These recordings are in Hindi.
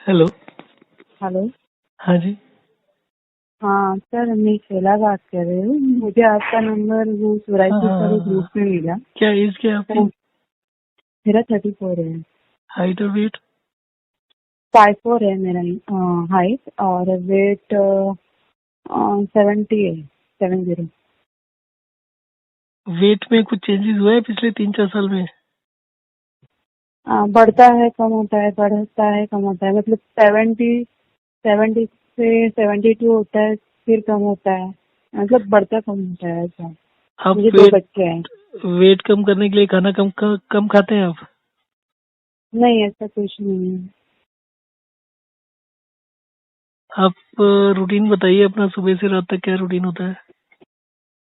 हेलो। हेलो। हाँ जी। हाँ सर, मैं शैला बात कर रही हूँ। मुझे आपका नंबर वो हाँ सुराइपुर हाँ पर हाँ एक हाँ। ग्रुप में मिला। क्या एज क्या है आपकी? तो मेरा 34 है। हाइट और वेट? 54 है मेरा हाइट, और वेट 70 है, 70। वेट में कुछ चेंजेस हुआ है पिछले 3-4 साल में? बढ़ता है कम होता है, बढ़ता है कम होता है, मतलब 70 से 72 होता है, फिर कम होता है, मतलब बढ़ता कम होता है ऐसा। आप मुझे 2 वेट बच्चे हैं। वेट कम करने के लिए खाना कम खाते हैं आप? नहीं, ऐसा कुछ नहीं है। आप रूटीन बताइए अपना, सुबह से रात तक क्या रूटीन होता है?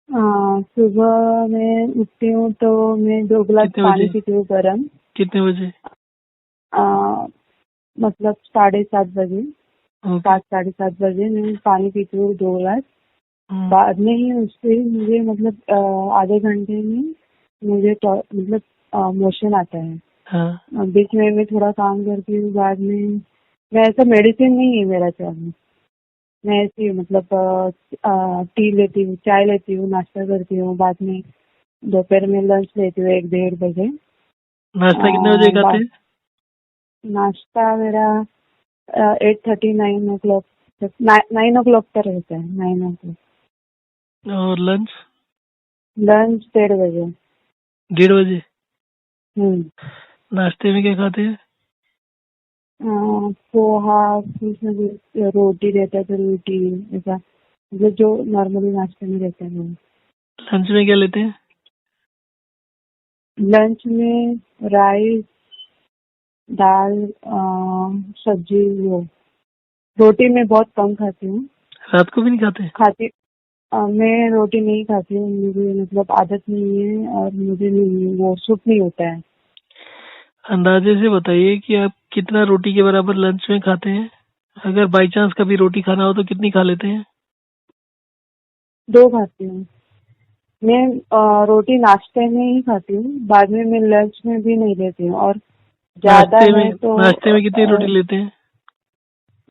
सुबह में उठती हूँ तो मैं 2 गिलास कितने पानी बजे? पीती हूँ गर्म। कितने बजे? आ, मतलब 7:30 बजे। ओके। 7 साढ़े 7 बजे मैं पानी पीती हूँ 2 गिलास। हम्म। बाद में ही उससे मुझे मतलब आधे घंटे में मुझे मतलब मोशन आता है। हाँ। बीच में मैं थोड़ा काम करती हूँ, बाद में मैं ऐसा मेडिसिन नहीं है मेरा चालू। मैं ऐसी मतलब टी लेती हूँ, चाय लेती हूँ, नाश्ता करती हूँ, बाद में दोपहर में लंच लेती हूँ 1-1:30 बजे। नाश्ता कितने बजे खाते बाद नाश्ता मेरा 8:30 9 o'clock तक, 9 o'clock तक रहता है, 9 o'clock। हैं? और लंच? लंच 1:30 बजे। 1:30 बजे? हम्म। नाश्ते में क्या खाते हैं? पोहा, कुछ ना कुछ, रोटी रहता है तो रोटी, ऐसा मतलब जो नॉर्मली नाश्ते में रहता है वो। लंच में क्या लेते हैं? लंच में राइस, दाल, सब्जी, वो रोटी मैं बहुत कम खाती हूँ। रात को भी नहीं खाते? खाती मैं रोटी नहीं खाती हूँ, मुझे मतलब आदत नहीं है, और मुझे नहीं वो सूट नहीं होता है। अंदाजे से बताइए कि आप कितना रोटी के बराबर लंच में खाते हैं। अगर बाई चांस कभी रोटी खाना हो तो कितनी खा लेते हैं? 2 खाती हूँ मैं। रोटी नाश्ते में ही खाती हूँ, बाद में मैं लंच में भी नहीं लेती हूँ, और ज्यादा है तो नाश्ते में कितनी रोटी लेते हैं?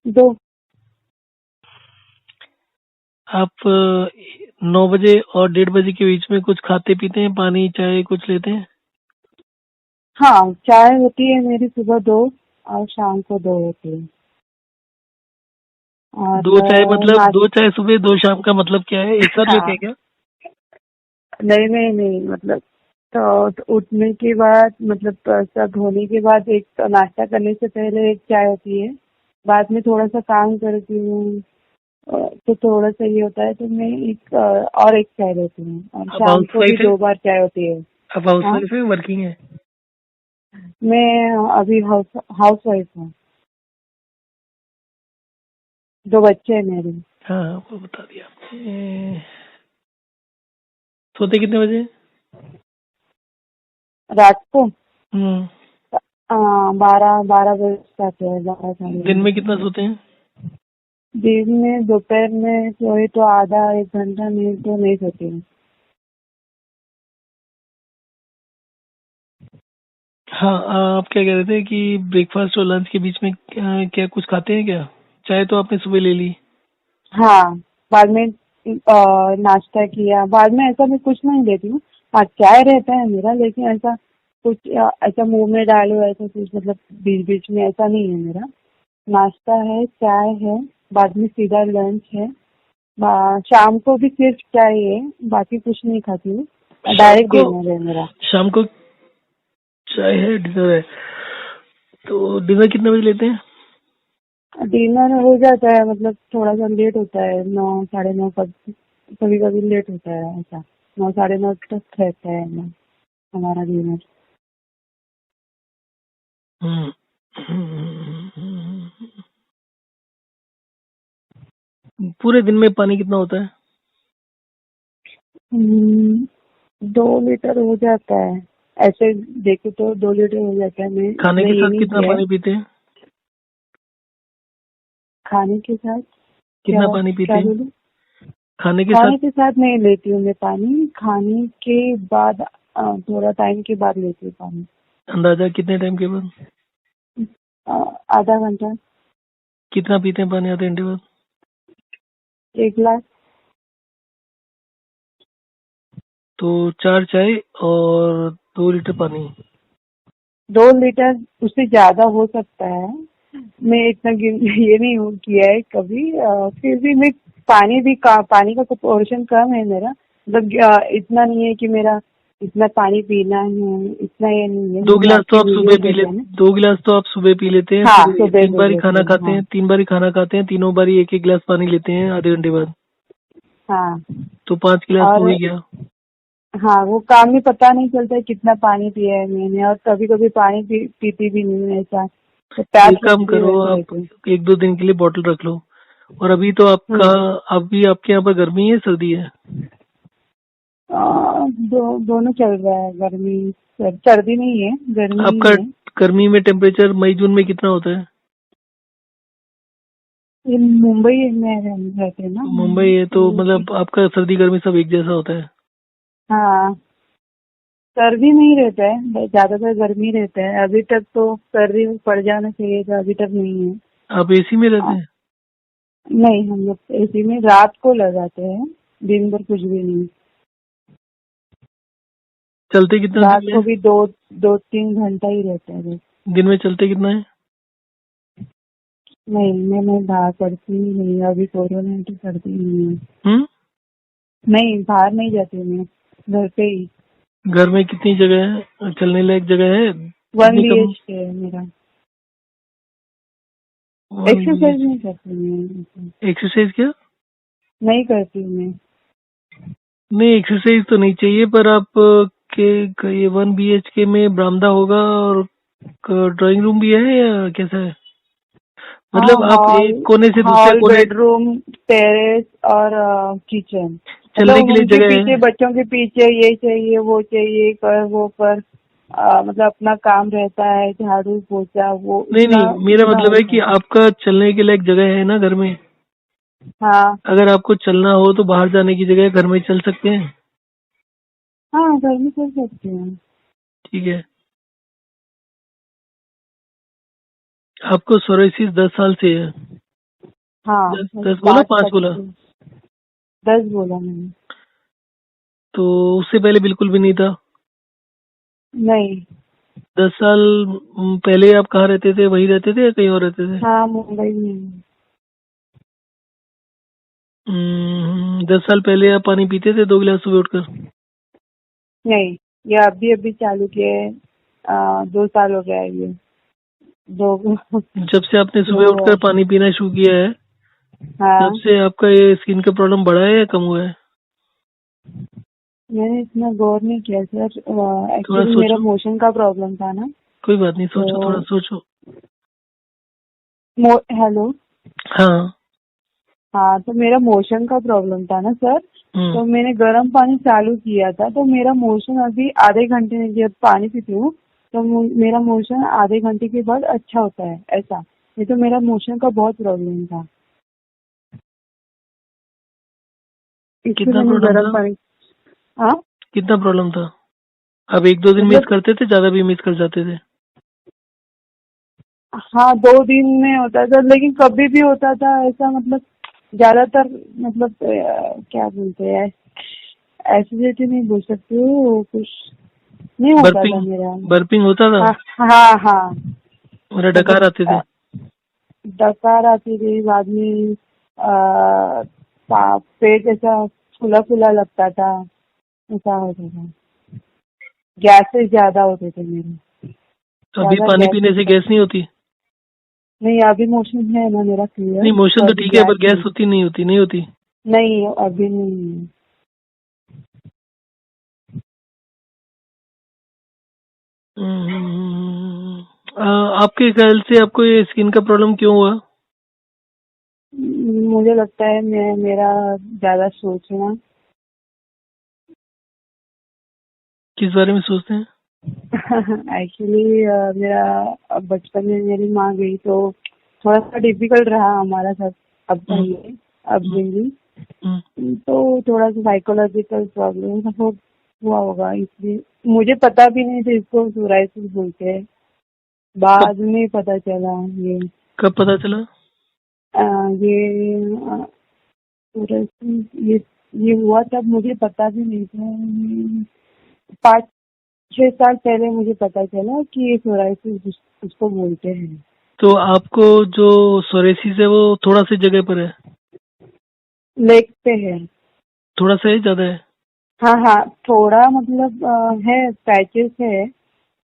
2। आप 9 बजे और 1:30 बजे के बीच में कुछ खाते पीते हैं? पानी चाय कुछ लेते हैं? हाँ, चाय होती है मेरी सुबह 2, और शाम को 2 होती है। और 2 चाय मतलब नाश्ता। 2 चाय सुबह 2 शाम का मतलब क्या है, एक साथ लेते हाँ, हैं क्या? नहीं नहीं नहीं, मतलब तो उठने के बाद, मतलब सब होने के बाद, एक तो नाश्ता करने से पहले एक चाय होती है। बाद में थोड़ा सा काम करती हूँ, तो थोड़ा सा ये होता है तो मैं और एक चाय लेती हूँ, और आप शाम हाउस को भी वाइफ है? 2 बार चाय होती है। आप हाउस हाँ, वाइफ है वर्किंग है? मैं अभी हाउस वाइफ हूँ। 2 बच्चे हैं मेरे। हाँ हाँ, वो बता दिया आपने। सोते कितने बजे? रात को हम्म। 12 12 बजे आते हैं, 12 साढ़े दिन 12। में कितना सोते हैं? दिन में दोपहर में सोए तो आधा 1 घंटा, नहीं तो नहीं सोती हूँ। हाँ, आप क्या कह रहे थे कि ब्रेकफास्ट और लंच के बीच में क्या कुछ खाते हैं क्या? चाय तो आपने सुबह ले ली। हाँ, बाद में नाश्ता किया, बाद में ऐसा मैं कुछ नहीं लेती हूँ। हाँ, चाय रहता है मेरा, लेकिन ऐसा कुछ ऐसा मुंह में डालो ऐसा कुछ, मतलब बीच बीच में ऐसा नहीं है मेरा। नाश्ता है, चाय है, बाद में सीधा लंच है। शाम को भी सिर्फ चाय है, बाकी कुछ नहीं खाती हूँ। शाम डायरेक्ट को डिनर है मेरा। शाम को चाय है, डिनर है। तो डिनर कितने बजे लेते हैं? डिनर हो जाता है, मतलब थोड़ा सा लेट होता है, 9 साढ़े 9, कभी कभी लेट होता है ऐसा। 9 साढ़े 9 तक रहता है हमारा डिनर। हम्म। पूरे दिन में पानी कितना होता है? 2 लीटर हो जाता है। ऐसे देखे तो 2 लीटर हो जाता है, मैं खाने इतना के ये साथ नहीं कितना किया है। पानी पीते हैं? खाने के साथ कितना क्या पानी पीते क्या हैं बोलूं? खाने के साथ? खाने के साथ नहीं लेती हूँ मैं पानी, खाने के बाद थोड़ा टाइम के बाद लेती हूँ पानी। अंदाजा कितने टाइम के बाद? अ, आधा घंटा। कितना पीते हैं पानी आधे घंटे बाद? 1 गिलास। तो 4 चाय और 2 लीटर पानी। 2 लीटर उससे ज्यादा हो सकता है, मैं इतना ये नहीं किया है कभी। फिर भी मैं पानी का पोर्शन कम है मेरा, मतलब इतना नहीं है कि मेरा इतना पानी पीना है, इतना ये नहीं है। 2 मैंने गिलास तो आपकी आप वीडियो सुबह पी ले देखे हैं ना। 2 गिलास तो आप सुबह पी लेते हैं, हाँ, फिर सुबह 3 बारी सुबह खाना खाते हाँ। हैं, 3 बारी खाना खाते हैं, तीनों बारी 1-1 गिलास पानी लेते हैं आधे घंटे बाद। हाँ तो 5 गिलास तो हो और ही गया। हाँ, वो काम में पता नहीं चलता है कितना पानी पिया है मैंने, और कभी कभी पानी पीती भी नहीं हूँ ऐसा, तो प्यास एक काम लगती है करो, वैसे आप वैसे। 1-2 दिन के लिए बॉटल रख लो। और अभी तो हम्म। अभी आपके यहाँ पर गर्मी है सर्दी है? दोनों चल रहा है, गर्मी सर्दी नहीं है, गर्मी ही आपका है। गर्मी में टेम्परेचर मई जून में कितना होता है? ये मुंबई में रहते हैं ना। मुंबई है तो मतलब आपका सर्दी गर्मी सब एक जैसा होता है? हाँ, सर्दी नहीं रहता है, ज्यादातर गर्मी रहता है। अभी तक तो सर्दी पड़ जाना चाहिए था, अभी तक नहीं है। आप एसी में रहते आ, हैं? नहीं, हम लोग एसी में रात को लगाते हैं, दिन भर कुछ भी नहीं। चलते कितना रात दिन को में? भी 2-3 घंटा ही रहता है बस। दिन में चलते कितना है? नहीं, मैं बाहर पड़ती ही नहीं, अभी कोरोना है तो पड़ती ही नहीं है। हम्म। नहीं, बाहर नहीं जाती मैं, घर पे ही। घर में कितनी जगह है, चलने लायक जगह है? 1 कितनी कम? BHK है मेरा। 1 एक्सरसाइज BHK? नहीं करती मैं, एक्सरसाइज क्या? नहीं करती मैं। नहीं, एक्सरसाइज तो नहीं चाहिए, पर आप ये 1 BHK में बरामदा होगा और ड्राइंग रूम भी है या कैसा है? हाँ, मतलब आप हॉल, एक कोने से दूसरे हॉल, कोने बेडरूम, टेरेस और किचन। चलने मतलब के लिए उनके जगह पीछे, है? बच्चों के पीछे ये चाहिए वो चाहिए, कर वो कर, मतलब अपना काम रहता है, झाड़ू पोछा, वो नहीं इतना नहीं, मेरा इतना मतलब है होता कि है। आपका चलने के लायक जगह है ना घर में? हाँ अगर आपको चलना हो तो बाहर जाने की जगह घर में चल सकते हैं। हाँ, घर में चल सकते हैं। ठीक है। आपको सोराइसिस 10 साल से है? हाँ, 10 बोला, बात 5 बोला? पक्की। 10 बोला मैंने। तो उससे पहले बिल्कुल भी नहीं था? नहीं। 10 साल पहले आप कहाँ रहते थे, वहीं रहते थे या कहीं और रहते थे? हाँ, मुंबई में। 10 साल पहले आप पानी पीते थे 2 गिलास सुबह उठकर? नहीं, ये अभी अभी चालू किए, 2 साल हो गया है ये। दो जब से आपने सुबह दो। उठकर पानी पीना शुरू किया है, तब हाँ, से आपका ये स्किन का प्रॉब्लम बढ़ा है या कम हुआ है? मैंने इतना गौर नहीं किया सर। थोड़ा एक्चुअली मेरा सोचो। मोशन का प्रॉब्लम था ना। कोई बात नहीं, सोचो, थोड़ा तो सोचो। हेलो। हाँ। हाँ, तो मेरा मोशन का प्रॉब्लम था ना सर। हम्म। तो मैंने गर्म पानी चालू किया था, तो मेरा मोशन अभी आधे घंटे में जब पानी पीती हूँ, तो मेरा मोशन आधे घंटे के बाद अच्छा होता है ऐसा। नहीं तो मेरा मोशन का बहुत प्रॉब्लम था, इसलिए कितना मैंने प्रॉब्लम गर्म था? पानी। हाँ, कितना प्रॉब्लम था? आप 1-2 दिन मिस मतलब करते थे, ज्यादा भी मिस कर जाते थे? हाँ, 2 दिन में होता था, लेकिन कभी भी होता था ऐसा, मतलब ज्यादातर, मतलब क्या बोलते हैं, एसिडिटी नहीं बोल सकती हूँ, कुछ नहीं होता था बर्पिंग? मेरा। बर्पिंग होता था? हाँ हाँ हाँ, मेरा डकार मतलब आते थे? डकार आती थी बाद में। पेट ऐसा फूला फूला लगता था, ऐसा होता था। गैसेस ज्यादा होते थे मेरे, तो अभी ज्यादा पानी गैस पीने से होता गैस था। नहीं होती? नहीं, अभी मोशन है ना मेरा नहीं, क्लियर, मोशन तो तो अभी ठीक है, गैस पर गैस नहीं। होती नहीं होती? नहीं होती? नहीं, अभी नहीं है। आपके ख्याल से आपको ये स्किन का प्रॉब्लम क्यों हुआ? मुझे लगता है मैं मेरा ज्यादा सोचना। किस बारे में सोचते हैं? एक्चुअली मेरा बचपन में मेरी माँ गई, तो थोड़ा सा डिफिकल्ट रहा हमारा सब हम्म। हम्म। अपब्रिंगिंग। हम्म। तो थोड़ा सा साइकोलॉजिकल प्रॉब्लम हुआ होगा, इसलिए मुझे पता भी नहीं था इसको सोराइसिस बोलते हैं। कब बाद में पता चला ये। कब पता चला? ये ये हुआ तब मुझे पता भी नहीं था। 5-6 साल पहले मुझे पता चला कि ये सोराइसिस उसको बोलते हैं। तो आपको जो सोरेसिस है वो थोड़ा सी जगह पर है, लेग पे है। थोड़ा सा है, ज्यादा है? हाँ हाँ, थोड़ा मतलब है, पैचेस है,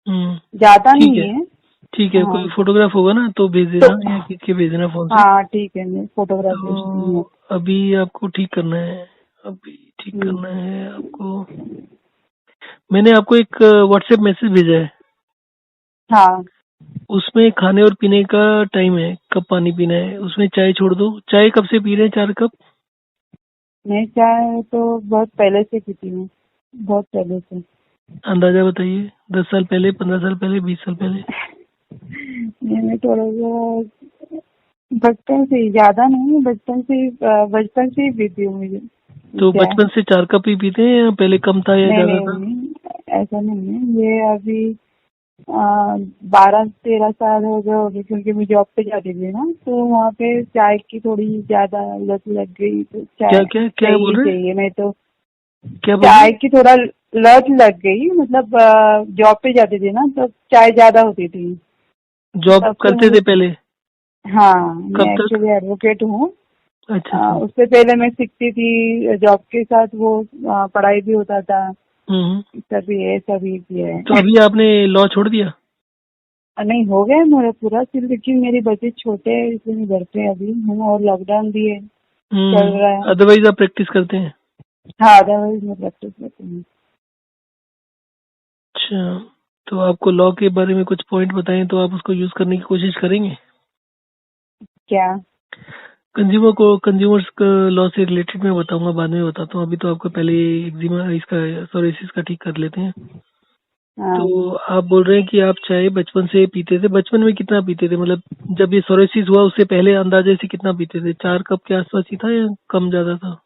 हम्म। ज्यादा ठीक नहीं है, है। ठीक है, हाँ कोई फोटोग्राफ होगा ना तो भेज तो देना या खींच के भेज देना फोन से। हाँ ठीक है, मैं फोटोग्राफ भेजती हूँ तो आपको। अभी आपको ठीक करना है, अभी ठीक हम्म, करना है आपको। मैंने आपको एक व्हाट्सएप मैसेज भेजा है, हाँ। उसमें खाने और पीने का टाइम है, कब पानी पीना है, उसमें चाय छोड़ दो। चाय कब से पी रहे हैं, 4 कप? मैं चाय तो बहुत पहले से पीती हूँ, बहुत पहले से। अंदाजा बताइए, 10 साल पहले, 15 साल पहले, 20 साल पहले? मैंने थोड़ा सा बचपन से ही, ज्यादा नहीं, बचपन से ही पीती हूँ मुझे तो चाय। बचपन से 4 कप ही पीते हैं या पहले कम था या नहीं ज्यादा नहीं था? नहीं, ऐसा नहीं है। ये अभी 12-13 साल हो गए होंगे, क्योंकि मैं जॉब पे जाती थी ना, तो वहाँ पे चाय की थोड़ी ज्यादा लत लग गई, तो क्या चाय क्या क्या चाहिए बोल रहे हैं, चाहिए। मैं तो क्या बोल रहे चाय हैं? की थोड़ा लत लग गई, मतलब जॉब पे जाती थी ना, तो चाय ज्यादा होती थी, जॉब तब से करते मुझे। थे पहले? हाँ, कब मैं तक? एक्चुअली एडवोकेट हूँ। अच्छा अच्छा। उससे पहले मैं सीखती थी, जॉब के साथ वो पढ़ाई भी होता था। हम्म। सभी किया तो है। अभी आपने लॉ छोड़ दिया? नहीं, हो गया मेरा पूरा सिल, लेकिन मेरे बच्चे छोटे हैं, इसलिए मैं घर पे अभी हूँ, और लॉकडाउन भी है, चल रहा है। अदरवाइज आप प्रैक्टिस करते हैं? हाँ, अदरवाइज मैं प्रैक्टिस करती हूँ। अच्छा, तो आपको लॉ के बारे में कुछ पॉइंट बताएं तो आप उसको यूज करने की कोशिश करेंगे? क्या? कंज्यूमर्स का लॉ से रिलेटेड मैं बताऊंगा, बाद में बताता हूँ। अभी तो आपको पहले एक्जिमा इसका सोरेसिस का ठीक कर लेते हैं। हाँ। तो आप बोल रहे हैं कि आप चाय बचपन से पीते थे, बचपन में कितना पीते थे, मतलब जब ये सोरेसिस हुआ उससे पहले अंदाजे से कितना पीते थे? 4 कप के आसपास ही था या कम ज्यादा था?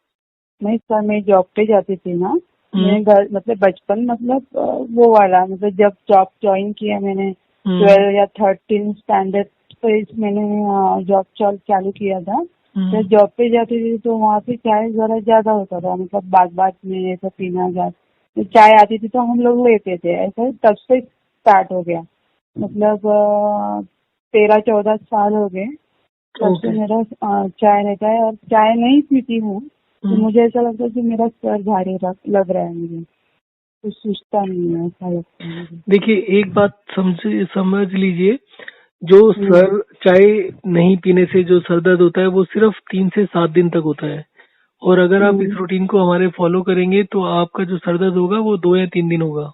नहीं सर, मैं जॉब पे जाती थी ना। हम्म। मैं घर, मतलब बचपन, मतलब वो वाला, मतलब जब जॉब ज्वाइन किया मैंने, हम्म। 12 या 13 स्टैंडर्ड पे मैंने जॉब चालू किया था। हम्म। जब जॉब पे जाती थी तो वहाँ पे चाय जरा ज्यादा होता था, मतलब बात बात में ऐसा पीना जा, तो चाय आती थी तो हम लोग लेते थे, ऐसा तब से स्टार्ट हो गया। मतलब 13-14 साल हो गए, तब से ओके। मेरा चाय रहता है। और चाय नहीं पीती हूँ तो हम्म। मुझे ऐसा लगता है कि मेरा सर भारी लग रहा है, मुझे कुछ सूझता नहीं है, ऐसा लगता है मुझे। देखिए, एक बात समझ लीजिए, जो हम्म, सर चाय नहीं पीने से जो सर दर्द होता है वो सिर्फ 3 से 7 दिन तक होता है। और अगर आप इस हम्म, रूटीन को हमारे फॉलो करेंगे तो आपका जो सर दर्द होगा वो 2 या 3 दिन होगा।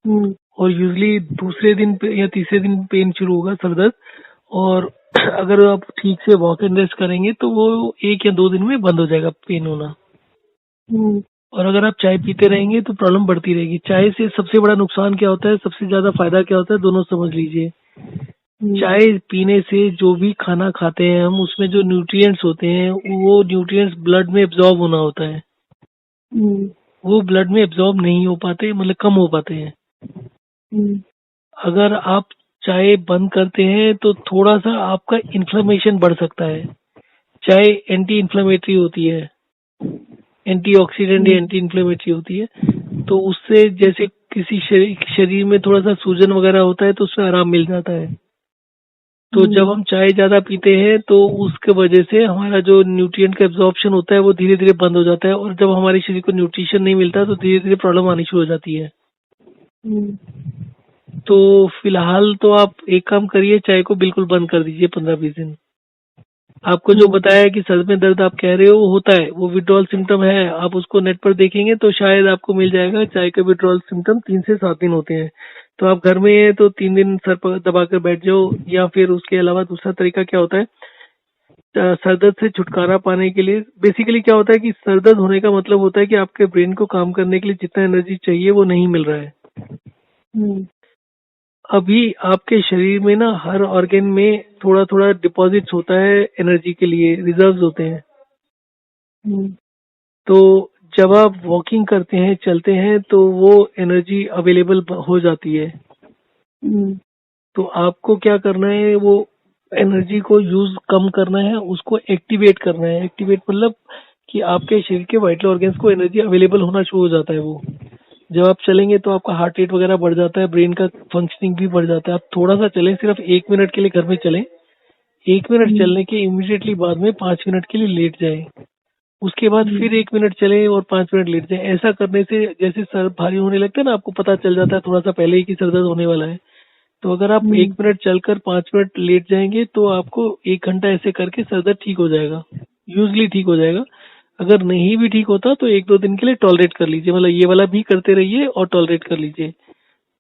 हम्म, और यूजली दूसरे दिन पे या तीसरे दिन पेन शुरू होगा, सर दर्द। और अगर आप ठीक से वॉक एंड रेस्ट करेंगे तो वो 1 या 2 दिन में बंद हो जाएगा पेन होना। हम्म, और अगर आप चाय पीते रहेंगे तो प्रॉब्लम बढ़ती रहेगी। चाय से सबसे बड़ा नुकसान क्या होता है, सबसे ज्यादा फायदा क्या होता है, दोनों समझ लीजिए। हम्म, चाय पीने से जो भी खाना खाते हैं हम, उसमें जो न्यूट्रिएंट्स होते हैं वो न्यूट्रिएंट्स ब्लड में एब्जॉर्ब होना होता है। हम्म, वो ब्लड में एब्जॉर्ब नहीं हो पाते, मतलब कम हो पाते हैं। हम्म, अगर आप चाय बंद करते हैं तो थोड़ा सा आपका इन्फ्लेमेशन बढ़ सकता है। चाय एंटी इन्फ्लेमेटरी होती है, एंटीऑक्सीडेंट या हम्म, एंटी इन्फ्लेमेटरी होती है। तो उससे जैसे किसी शरीर में थोड़ा सा सूजन वगैरह होता है तो उसमें आराम मिल जाता है। तो हम्म, जब हम चाय ज्यादा पीते हैं तो उसके वजह से हमारा जो न्यूट्रिएंट का एब्जॉर्प्शन होता है वो धीरे धीरे बंद हो जाता है, और जब हमारे शरीर को न्यूट्रिशन नहीं मिलता तो धीरे धीरे प्रॉब्लम आनी शुरू हो जाती है। हम्म, तो फिलहाल तो आप एक काम करिए, चाय को बिल्कुल बंद कर दीजिए 15-20 दिन। आपको जो हम्म, बताया कि सर में दर्द आप कह रहे हो वो होता है, वो विड्रॉल सिम्टम है। आप उसको नेट पर देखेंगे तो शायद आपको मिल जाएगा। चाय के विड्रॉल सिम्टम 3 से 7 दिन होते हैं। तो आप घर में हैं तो 3 दिन सर पर दबाकर बैठ जाओ, या फिर उसके अलावा दूसरा तरीका क्या होता है, सर दर्द से छुटकारा पाने के लिए बेसिकली क्या होता है कि सर दर्द होने का मतलब होता है कि आपके ब्रेन को काम करने के लिए जितना एनर्जी चाहिए वो नहीं मिल रहा है। हम्म, अभी आपके शरीर में ना हर ऑर्गन में थोड़ा थोड़ा डिपॉजिट्स होता है, एनर्जी के लिए रिजर्व्स होते हैं। हम्म, तो जब आप वॉकिंग करते हैं, चलते हैं, तो वो एनर्जी अवेलेबल हो जाती है। हम्म, तो आपको क्या करना है, वो एनर्जी को यूज कम करना है, उसको एक्टिवेट करना है। एक्टिवेट मतलब कि आपके शरीर के वाइटल ऑर्गन्स को एनर्जी अवेलेबल होना शुरू हो जाता है। वो जब आप चलेंगे तो आपका हार्ट रेट वगैरह बढ़ जाता है, ब्रेन का फंक्शनिंग भी बढ़ जाता है। आप थोड़ा सा चलें, सिर्फ 1 मिनट के लिए घर में चलें। 1 मिनट हम्म, चलने के इमीडिएटली बाद में 5 मिनट के लिए लेट जाए। उसके बाद हम्म, फिर 1 मिनट चले और 5 मिनट लेट जाए। ऐसा करने से जैसे सर भारी होने लगता है ना, आपको पता चल जाता है थोड़ा सा पहले ही कि सर दर्द होने वाला है। तो अगर आप हम्म, 1 मिनट चलकर 5 मिनट लेट जाएंगे तो आपको 1 घंटा ऐसे करके सर दर्द ठीक हो जाएगा, यूजली ठीक हो जाएगा। अगर नहीं भी ठीक होता तो 1-2 दिन के लिए टॉलरेट कर लीजिए, मतलब ये वाला भी करते रहिए और टॉलरेट कर लीजिए।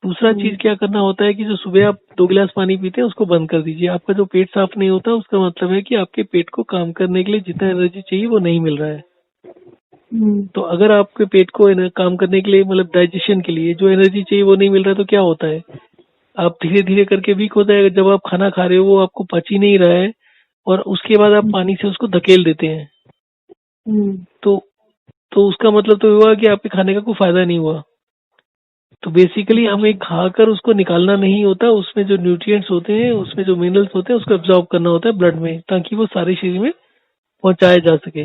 दूसरा चीज हम्म, क्या करना होता है कि जो सुबह आप 2 गिलास पानी पीते हैं उसको बंद कर दीजिए। आपका जो पेट साफ नहीं होता उसका मतलब है कि आपके पेट को काम करने के लिए जितना एनर्जी चाहिए वो नहीं मिल रहा है। हम्म, तो अगर आपके पेट को काम करने के लिए, मतलब डाइजेशन के लिए जो एनर्जी चाहिए वो नहीं मिल रहा है, तो क्या होता है, आप धीरे धीरे करके वीक हो जाएगा। जब आप खाना खा रहे हो वो आपको पच ही नहीं रहा है और उसके बाद आप पानी से उसको धकेल देते हैं। हम्म, तो तो उसका मतलब तो हुआ कि आपके खाने का कोई फायदा नहीं हुआ। तो बेसिकली हमें अच्छा, खाकर उसको निकालना नहीं होता, उसमें जो न्यूट्रिएंट्स होते हैं, उसमें जो मिनरल्स होते हैं उसको एब्जॉर्ब करना होता है ब्लड में, ताकि वो सारे शरीर में पहुंचाया जा सके।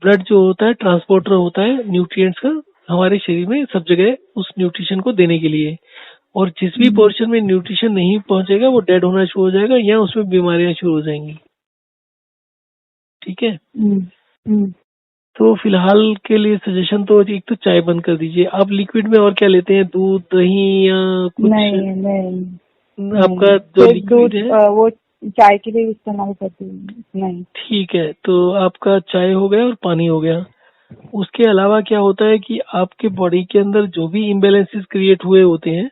ब्लड जो होता है ट्रांसपोर्टर होता है न्यूट्रिएंट्स का, हमारे शरीर में सब जगह उस न्यूट्रिशन को देने के लिए। और जिस भी हम्म, पोर्शन में न्यूट्रिशन नहीं पहुंचेगा वो डेड होना शुरू हो जाएगा या उसमें बीमारियां शुरू हो जाएंगी। ठीक है। हम्म, हम्म, तो फिलहाल के लिए सजेशन तो एक तो चाय बंद कर दीजिए। आप लिक्विड में और क्या लेते हैं, दूध दही या कुछ? नहीं नहीं नहीं, आपका जो सिर्फ लिक्विड दूध है, वो चाय के लिए इस्तेमाल करती हूँ, नहीं। ठीक है, तो आपका चाय हो गया और पानी हो गया। उसके अलावा क्या होता है कि आपके बॉडी के अंदर जो भी इम्बेलेंसेस क्रिएट हुए होते हैं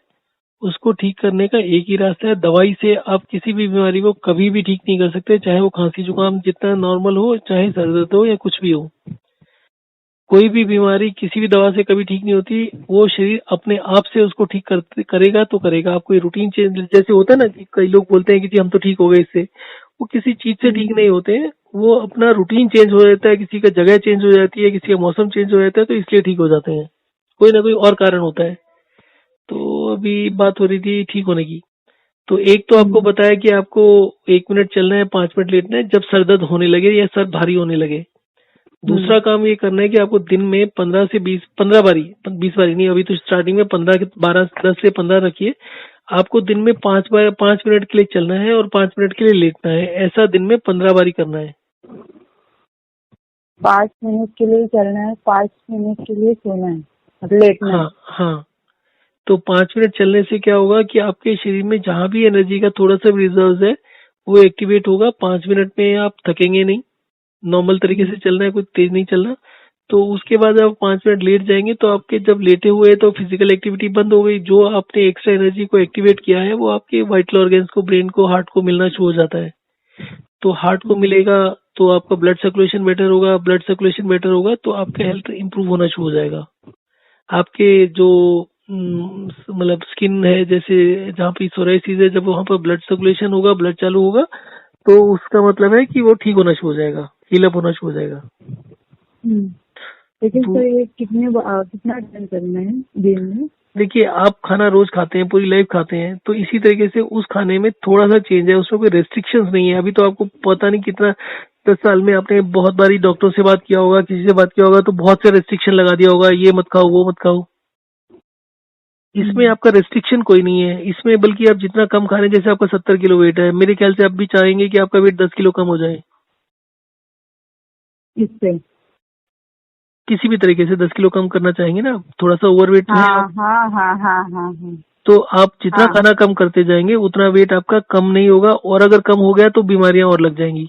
उसको ठीक करने का एक ही रास्ता है। दवाई से आप किसी भी बीमारी को कभी भी ठीक नहीं कर सकते, चाहे वो खांसी जुकाम जितना नॉर्मल हो, चाहे सर दर्द हो या कुछ भी हो। कोई भी बीमारी किसी भी दवा से कभी ठीक नहीं होती। वो शरीर अपने आप से उसको ठीक करेगा तो करेगा। आप कोई रूटीन चेंज, जैसे होता है ना कि कई लोग बोलते हैं कि जी हम तो ठीक हो गए इससे, वो किसी चीज से ठीक हम्म, नहीं होते हैं। वो अपना रूटीन चेंज हो जाता है, किसी का जगह चेंज हो जाती है, किसी का मौसम चेंज हो जाता है, तो इसलिए ठीक हो जाते हैं। कोई ना कोई और कारण होता है। तो अभी बात हो रही थी ठीक होने की। तो एक तो आपको हम्म, बताया कि आपको 1 मिनट चलना है, 5 मिनट लेटना है जब सर दर्द होने लगे या सर भारी होने लगे। हम्म, दूसरा काम ये करना है कि आपको दिन में 15 20 बारी नहीं, अभी तो स्टार्टिंग में 10 से 15 रखिए। आपको दिन में 5 मिनट के लिए चलना है और 5 मिनट के लिए लेटना है। ऐसा दिन में 15 बारी करना है। 5 मिनट के लिए चलना है, 5 मिनट के लिए सोना है, मतलब लेटना है। हाँ हाँ। तो 5 मिनट चलने से क्या होगा कि आपके शरीर में जहां भी एनर्जी का थोड़ा सा भी रिजर्व है वो एक्टिवेट होगा। 5 मिनट में आप थकेंगे नहीं। नॉर्मल तरीके से हम्म, चलना है, कुछ तेज नहीं चलना। तो उसके बाद आप 5 मिनट लेट जाएंगे तो आपके जब लेटे हुए तो फिजिकल एक्टिविटी बंद हो गई। जो आपने एक्स्ट्रा एनर्जी को एक्टिवेट किया है वो आपके वाइटल ऑर्गन्स को, ब्रेन को, हार्ट को मिलना शुरू हो जाता है। तो हार्ट को हम्म, मिलेगा तो आपका ब्लड सर्कुलेशन बेटर होगा, ब्लड सर्कुलेशन बेटर होगा तो आपका हेल्थ इंप्रूव होना शुरू हो जाएगा। आपके जो मतलब स्किन है, जैसे जहाँ पे सोराइसिस है, जब वहां पर ब्लड सर्कुलेशन होगा, ब्लड चालू होगा, तो उसका मतलब है कि वो ठीक होना शुरू हो जाएगा, हील अप होना शुरू हो जाएगा। हम्म। लेकिन तो सर ये कितना टाइम करना है दिन में? देखिए, आप खाना रोज खाते हैं, पूरी लाइफ खाते हैं, तो इसी तरीके से उस खाने में थोड़ा सा चेंज है, उसमें कोई रेस्ट्रिक्शंस नहीं है। अभी तो आपको पता नहीं कितना 10 साल में आपने बहुत बारी डॉक्टर से बात किया होगा, किसी से बात किया होगा, तो बहुत से रेस्ट्रिक्शन लगा दिया होगा, ये मत खाओ वो मत खाओ। इसमें हम्म, आपका रेस्ट्रिक्शन कोई नहीं है इसमें, बल्कि आप जितना कम खा रहे हैं, जैसे आपका 70 किलो वेट है, मेरे ख्याल से आप भी चाहेंगे कि आपका वेट 10 किलो कम हो जाए। इससे। किसी भी तरीके से 10 किलो कम करना चाहेंगे ना, थोड़ा सा ओवर वेट तो है हाँ आप। हाँ हाँ हाँ हाँ हाँ तो आप जितना हाँ, खाना कम करते जाएंगे उतना वेट आपका कम नहीं होगा, और अगर कम हो गया तो बीमारियां और लग जाएंगी।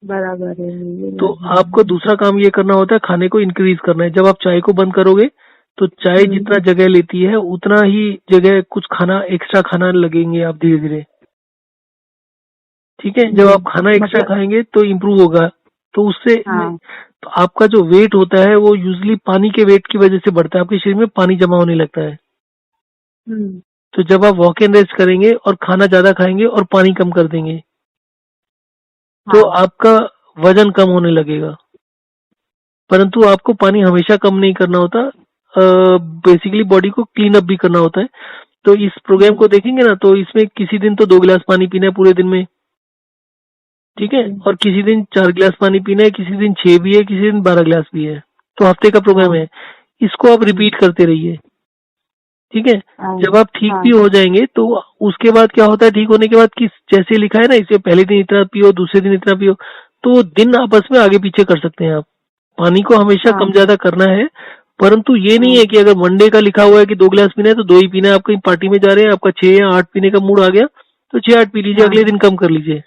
बराबर है, ये तो बात आपको है। दूसरा काम ये करना होता है, खाने को इंक्रीज करना है। जब आप चाय को बंद करोगे तो चाय हम्म, जितना जगह लेती है उतना ही जगह कुछ खाना एक्स्ट्रा खाना लगेंगे आप धीरे धीरे। ठीक है, जब आप खाना एक्स्ट्रा मतलब खाएंगे तो इम्प्रूव होगा। तो उससे हाँ, तो आपका जो वेट होता है वो यूजली पानी के वेट की वजह से बढ़ता है, आपके शरीर में पानी जमा होने लगता है। हम्म, तो जब आप वॉक एंड रेस्ट करेंगे और खाना ज्यादा खाएंगे और पानी कम कर देंगे तो हाँ, आपका वजन कम होने लगेगा। परंतु आपको पानी हमेशा कम नहीं करना होता, बेसिकली बॉडी को क्लीन अप भी करना होता है। तो इस प्रोग्राम हम्म, को देखेंगे ना, तो इसमें किसी दिन तो 2 गिलास पानी पीना है पूरे दिन में, ठीक है। और किसी दिन 4 गिलास पानी पीना है, किसी दिन 6 भी है, किसी दिन 12 गिलास भी है। तो हफ्ते का प्रोग्राम हाँ है। इसको आप रिपीट करते रहिए। ठीक है। हाँ जब आप ठीक भी हाँ हो जाएंगे तो उसके बाद क्या होता है, ठीक होने के बाद कि जैसे लिखा है ना, इसे पहले दिन इतना पियो, दूसरे दिन इतना पियो, तो वो दिन आपस में आगे पीछे कर सकते हैं आप। पानी को हमेशा हाँ कम ज्यादा करना है। परंतु ये नहीं हाँ है कि अगर मंडे का लिखा हुआ है कि 2 गिलास पीना है तो 2 ही पीना है। आप कहीं पार्टी में जा रहे हैं, आपका 6 या 8 पीने का मूड आ गया तो 6-8 पी लीजिए, हाँ अगले दिन कम कर लीजिए।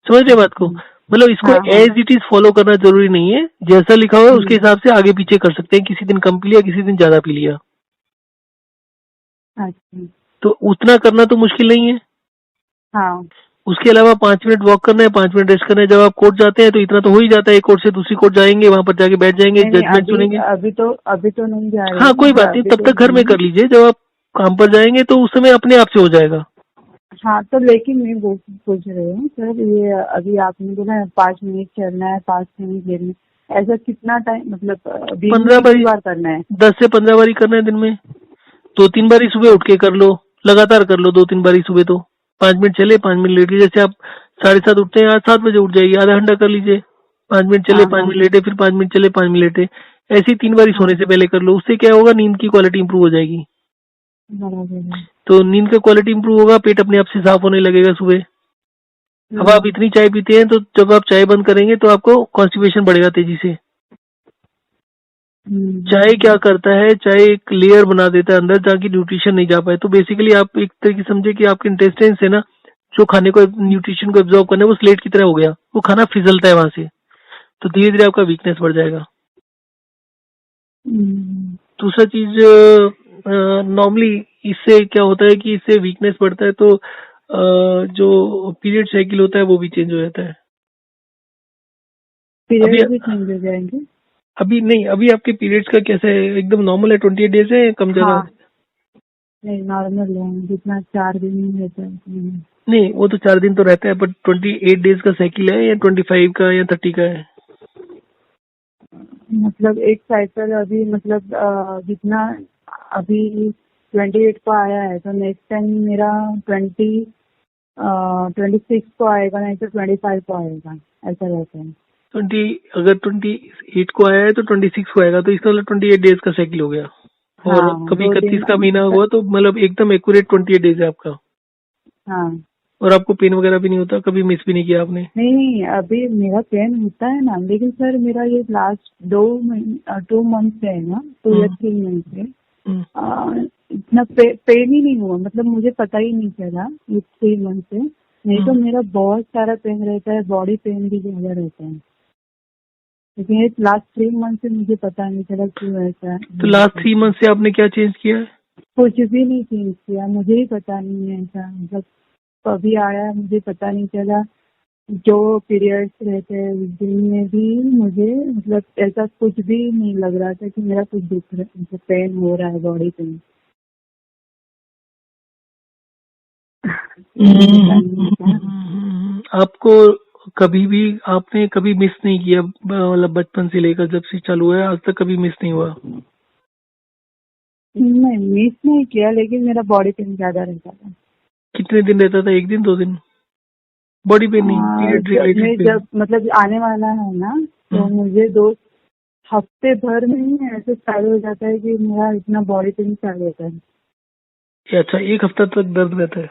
समझ रहे बात को? अच्छा, मतलब इसको हाँ हाँ एज इट इज फॉलो करना जरूरी नहीं है। जैसा लिखा हुआ है उसके हम्म, हिसाब से आगे पीछे कर सकते हैं। किसी दिन कम पी लिया, किसी दिन ज्यादा पी लिया, अच्छा तो उतना करना तो मुश्किल नहीं है। हाँ। उसके अलावा 5 मिनट वॉक करना है, 5 मिनट रेस्ट करना है। जब आप कोर्ट जाते हैं तो इतना तो हो ही जाता है। एक कोर्ट से दूसरी कोर्ट जाएंगे, वहां पर जाके बैठ जाएंगे, नहीं नहीं, जजमेंट अभी सुनेंगे। अभी तो नहीं जा रही हाँ, हूँ, कोई मतलब बात नहीं, अभी तब तो तक घर में नहीं। कर लीजिए। जब आप काम पर जाएंगे तो उस समय अपने आप से हो जाएगा। हाँ तो लेकिन मैं वो पूछ रही हूँ सर, ये अभी आपने बोला 5 मिनट चलना है, 5 मिनट गिरना है, ऐसा कितना टाइम, मतलब दिन में पंद्रह कितनी बारी बार करना है? 10 से 15 बारी करना है दिन में। 2-3 बारी सुबह उठ के कर लो, लगातार कर लो 2-3 बारी सुबह। तो 5 मिनट चले, 5 मिनट लेटे। जैसे आप 7:30 उठते हैं, आज 7 बजे उठ जाइए, आधा घंटा कर लीजिए। 5 मिनट चले, हाँ पाँच हाँ मिनट लेटे, फिर 5 मिनट चले, 5 मिनट लेटे। ऐसी 3 बारी सोने हाँ से पहले कर लो। उससे क्या होगा, नींद की क्वालिटी इंप्रूव हो जाएगी। बराबर है। तो नींद का क्वालिटी इंप्रूव होगा, पेट अपने आप से साफ होने लगेगा सुबह। अब आप हम्म इतनी चाय पीते हैं तो जब आप चाय बंद करेंगे तो आपको कॉन्स्टिपेशन बढ़ेगा तेजी से। चाय क्या हम्म करता है, चाय एक लेयर बना देता है अंदर जहाँ की न्यूट्रिशन नहीं जा पाए। तो बेसिकली आप एक तरीके से समझे कि आपके इंटेस्टाइन से ना, जो खाने को न्यूट्रिशन को एब्जॉर्ब करना है, वो स्लेट की तरह हो गया। वो खाना फिसलता है वहां से। तो धीरे धीरे आपका वीकनेस बढ़ जाएगा। हम्म, दूसरा चीज, नॉर्मली इससे क्या होता है कि इससे वीकनेस बढ़ता है तो जो पीरियड साइकिल होता है वो भी चेंज हो जाता है। अभी पीरियड भी चेंज हो जाएंगे? अभी नहीं, अभी आपके पीरियड्स का कैसा है? एकदम नॉर्मल है? 28 डेज है या कम ज्यादा? हाँ, नहीं नॉर्मल है, जितना 4 दिन में रहता है उतना ही। नहीं, वो तो 4 दिन तो रहता है, बट 28 डेज का साइकिल है या 25 का या 30 का है? मतलब एक साइकिल अभी, मतलब जितना अभी 28 को आया है, तो नेक्स्ट टाइम मेरा 26 को आएगा, नहीं तो 25 को आएगा, ऐसा रहता है। 28 को आया है तो 26 को आएगा, तो इसका मतलब 28 डेज का साइकिल हो गया। और हाँ कभी 31 2 दिन। का महीना हुआ तो मतलब एकदम एक्यूरेट 28 डेज है आपका। हाँ और आपको पेन वगैरह भी नहीं होता? कभी मिस भी नहीं किया आपने? नहीं नहीं, अभी मेरा पेन होता है ना, लेकिन सर मेरा ये लास्ट 2 मंथ से है ना, 2 या 3 मंथ से हम्म। इतना पेन ही नहीं हुआ, मतलब मुझे पता ही नहीं चला ये 3 मंथ से। नहीं तो हम्म। मेरा बहुत सारा पेन रहता है, बॉडी पेन भी ज्यादा रहता है, लेकिन ये लास्ट 3 मंथ से मुझे पता नहीं चला क्यों ऐसा तो हुआ लास्ट 3 मंथ करके। से आपने क्या चेंज किया है? कुछ भी नहीं चेंज किया, मुझे ही पता नहीं है ऐसा, मतलब कभी आया मुझे पता नहीं चला। जो पीरियड्स रहते हैं उस दिन में भी मुझे, मतलब ऐसा कुछ भी नहीं लग रहा था कि मेरा कुछ दुख रहा, मतलब पेन हो रहा है, बॉडी पेन। मुझे पता नहीं है क्या। आपको कभी भी, आपने कभी मिस नहीं किया, मतलब बचपन से लेकर जब से चालू है आज तक कभी मिस नहीं हुआ? नहीं मिस नहीं किया, लेकिन मेरा बॉडी पेन ज्यादा रहता था। कितने दिन रहता था? 1 दिन, 2 दिन? बॉडी पेन नहीं, पीरियड रिलेटेड पेन। जब मतलब आने वाला है ना, तो हम्म। मुझे 2 हफ्ते भर में ही ऐसे चालू हो जाता है कि मेरा इतना बॉडी पेन चालू होता है। ये अच्छा, 1 हफ्ता तक दर्द रहता है?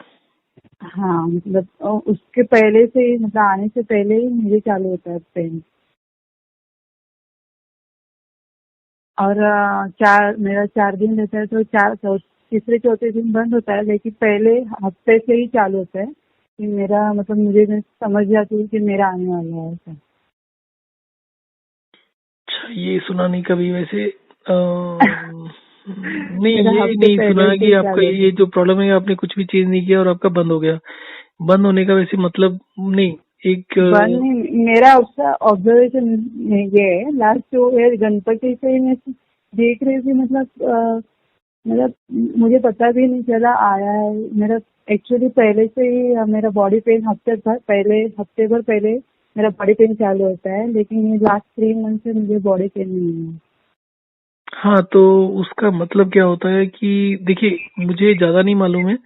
हाँ मतलब उसके पहले से ही, मतलब आने से पहले ही मुझे चालू होता है पेन। और मेरा 4 दिन रहता है, तो तीसरे चौथे दिन बंद होता है, लेकिन पहले हफ्ते से ही चालू होता है कि मेरा, मतलब मुझे मैं समझ जाती हूँ कि मेरा आने वाला है ऐसा। अच्छा, ये सुना नहीं कभी वैसे। नहीं, मेरा ये हफ्ते नहीं पहले सुना से कि ही आपका चालू होता ये है। जो प्रॉब्लम है, आपने कुछ भी चेंज नहीं किया और आपका बंद हो गया। बंद होने का वैसे मतलब नहीं। एक वन नहीं, मेरा उसका ऑब्जर्वेशन ये है, लास्ट जो है गणपति से ही मैं देख रही थी, मतलब मुझे पता भी नहीं चला आया है मेरा। एक्चुअली पहले से ही मेरा बॉडी पेन हफ्ते भर पहले मेरा बॉडी पेन चालू होता है, लेकिन ये लास्ट 3 मंथ से मुझे बॉडी पेन नहीं है। हाँ, तो उसका मतलब क्या होता है कि देखिए, मुझे ज्यादा नहीं मालूम है,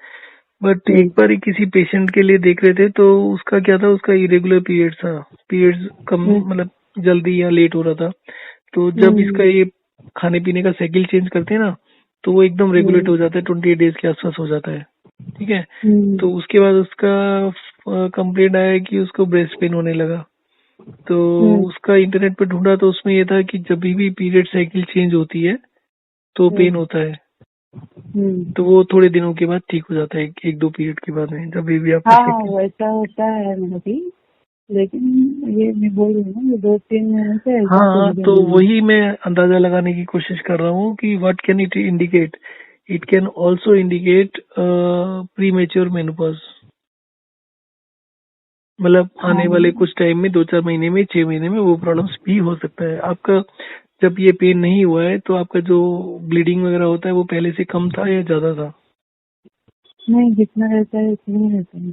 बट एक बार ही किसी पेशेंट के लिए देख रहे थे, तो उसका क्या था, उसका इरेगुलर पीरियड था, पीरियड्स कम मतलब जल्दी या लेट हो रहा था। तो जब इसका ये खाने पीने का साइकिल चेंज करते हैं ना, तो वो एकदम रेगुलेट हो जाता है, 28 डेज के आसपास हो जाता है। ठीक है। तो उसके बाद उसका कंप्लेंट आया कि उसको ब्रेस्ट पेन होने लगा। तो उसका इंटरनेट पे ढूंढा, तो उसमें ये था कि जब भी पीरियड साइकिल चेंज होती है तो पेन होता है। तो वो थोड़े दिनों के बाद ठीक हो जाता है, एक दो पीरियड के बाद में, जब भी आपका हाँ साइकिल। वैसा होता है मेरा भी, लेकिन ये मैं बोल रही हूँ ना, ये 2-3 महीने से ऐसा हाँ, चल रहा तो है। वही मैं अंदाजा लगाने की कोशिश कर रहा हूँ कि what can it indicate. It can also indicate pre mature menopause, मतलब आने हाँ वाले कुछ टाइम में, 2-4 महीने में, 6 महीने में वो प्रॉब्लम्स भी हो सकता है आपका। जब ये पेन नहीं हुआ है तो आपका जो ब्लीडिंग वगैरह होता है वो पहले से कम था या ज्यादा था? नहीं, जितना रहता है उतना ही रहता है।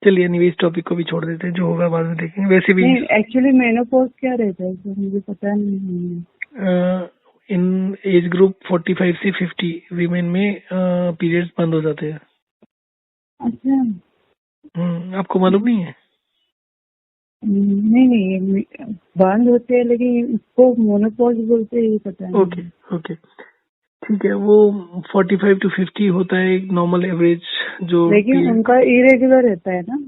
चलिए एनीवे, इस टॉपिक को भी छोड़ देते हैं, जो होगा बाद में देखेंगे। वैसे भी नहीं, एक्चुअली मेनोपॉज क्या रहता है तो मुझे पता नहीं है। इन एज ग्रुप 45 से 50 वीमेन में पीरियड्स बंद हो जाते हैं। अच्छा। आपको मालूम नहीं है? नहीं नहीं, ये बंद होते हैं, लेकिन इसको मोनोपॉज बोलते हैं, ये पता ओके नहीं। ओके, ठीक है। वो 45 to 50 होता है एक नॉर्मल एवरेज जो लेकिन पीरियड। उनका इरेगुलर रहता है ना?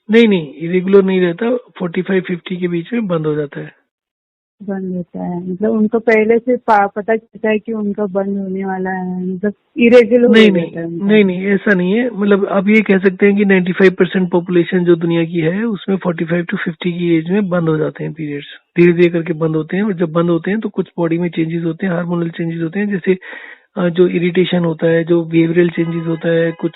नहीं नहीं, इरेगुलर नहीं रहता, 45-50 के बीच में बंद हो जाता है। बंद होता है मतलब उनको पहले से पता चलता है कि उनका बंद होने वाला है, मतलब इरेगुलर हो नहीं जाता नहीं है उनका। नहीं नहीं, ऐसा नहीं है। मतलब आप ये कह सकते हैं कि 95% पॉपुलेशन जो दुनिया की है उसमें 45 to 50 की एज में बंद हो जाते हैं पीरियड्स। धीरे धीरे करके बंद होते हैं, और जब बंद होते हैं तो कुछ बॉडी में चेंजेस होते हैं, हार्मोनल चेंजेस होते हैं, जैसे जो इरिटेशन होता है, जो बिहेवियरल चेंजेस होता है, कुछ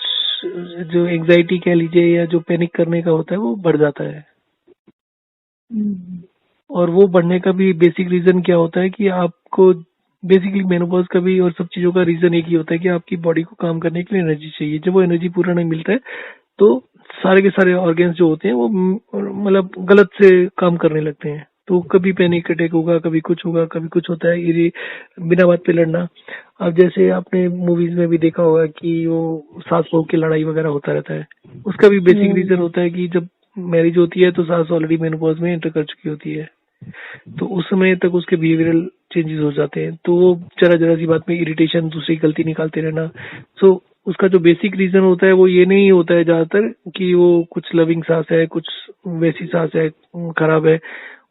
जो एंजाइटी कह लीजिए या जो पैनिक करने का होता है वो बढ़ जाता है। हम्म। और वो बढ़ने का भी बेसिक रीजन क्या होता है कि आपको बेसिकली मेनोपॉज का भी और सब चीजों का रीजन एक ही होता है कि आपकी बॉडी को काम करने के लिए एनर्जी चाहिए। जब वो एनर्जी पूरा नहीं मिलता है तो सारे के सारे ऑर्गन्स जो होते हैं वो मतलब गलत से काम करने लगते हैं। तो कभी पैनिक अटैक होगा, कभी कुछ होगा, कभी कुछ होता है, ये बिना बात पे लड़ना। अब जैसे आपने मूवीज में भी देखा होगा कि वो सास बहू की लड़ाई वगैरह होता रहता है, उसका भी बेसिक रीजन होता है कि जब मैरिज होती है तो सास ऑलरेडी मेनोपॉज में एंटर कर चुकी होती है, तो उस समय तक उसके बिहेवियरल चेंजेस हो जाते हैं। तो वो जरा जरा सी बात में इरिटेशन, दूसरी गलती निकालते रहना। सो उसका जो बेसिक रीजन होता है वो ये नहीं होता है ज्यादातर कि वो कुछ लविंग सास है, कुछ वैसी सास है खराब है।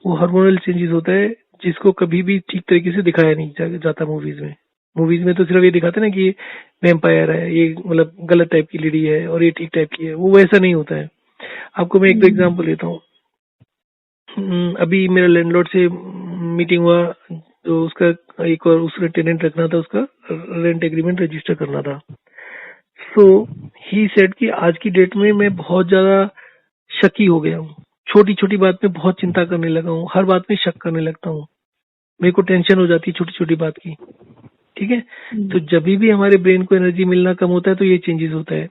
वो हार्मोनल चेंजेस होता है, जिसको कभी भी ठीक तरीके से दिखाया नहीं जाता मूवीज में। मूवीज में तो सिर्फ ये दिखाते हैं ना कि ये वेम्पायर है, ये मतलब गलत टाइप की लेडी है, और ये ठीक टाइप की है। वो वैसा नहीं होता है। आपको मैं एक दो एग्जाम्पल देता हूँ। अभी मेरा लैंडलॉर्ड से मीटिंग हुआ, तो उसका एक और उसने टेनेंट रखना था, उसका रेंट एग्रीमेंट रजिस्टर करना था। सो ही सेड कि आज की डेट में मैं बहुत ज्यादा शकी हो गया हूँ, छोटी छोटी बात में बहुत चिंता करने लगा हूँ, हर बात में शक करने लगता हूँ, मेरे को टेंशन हो जाती है छोटी छोटी बात की। ठीक है। तो जब भी हमारे ब्रेन को एनर्जी मिलना कम होता है तो ये चेंजेस होता है।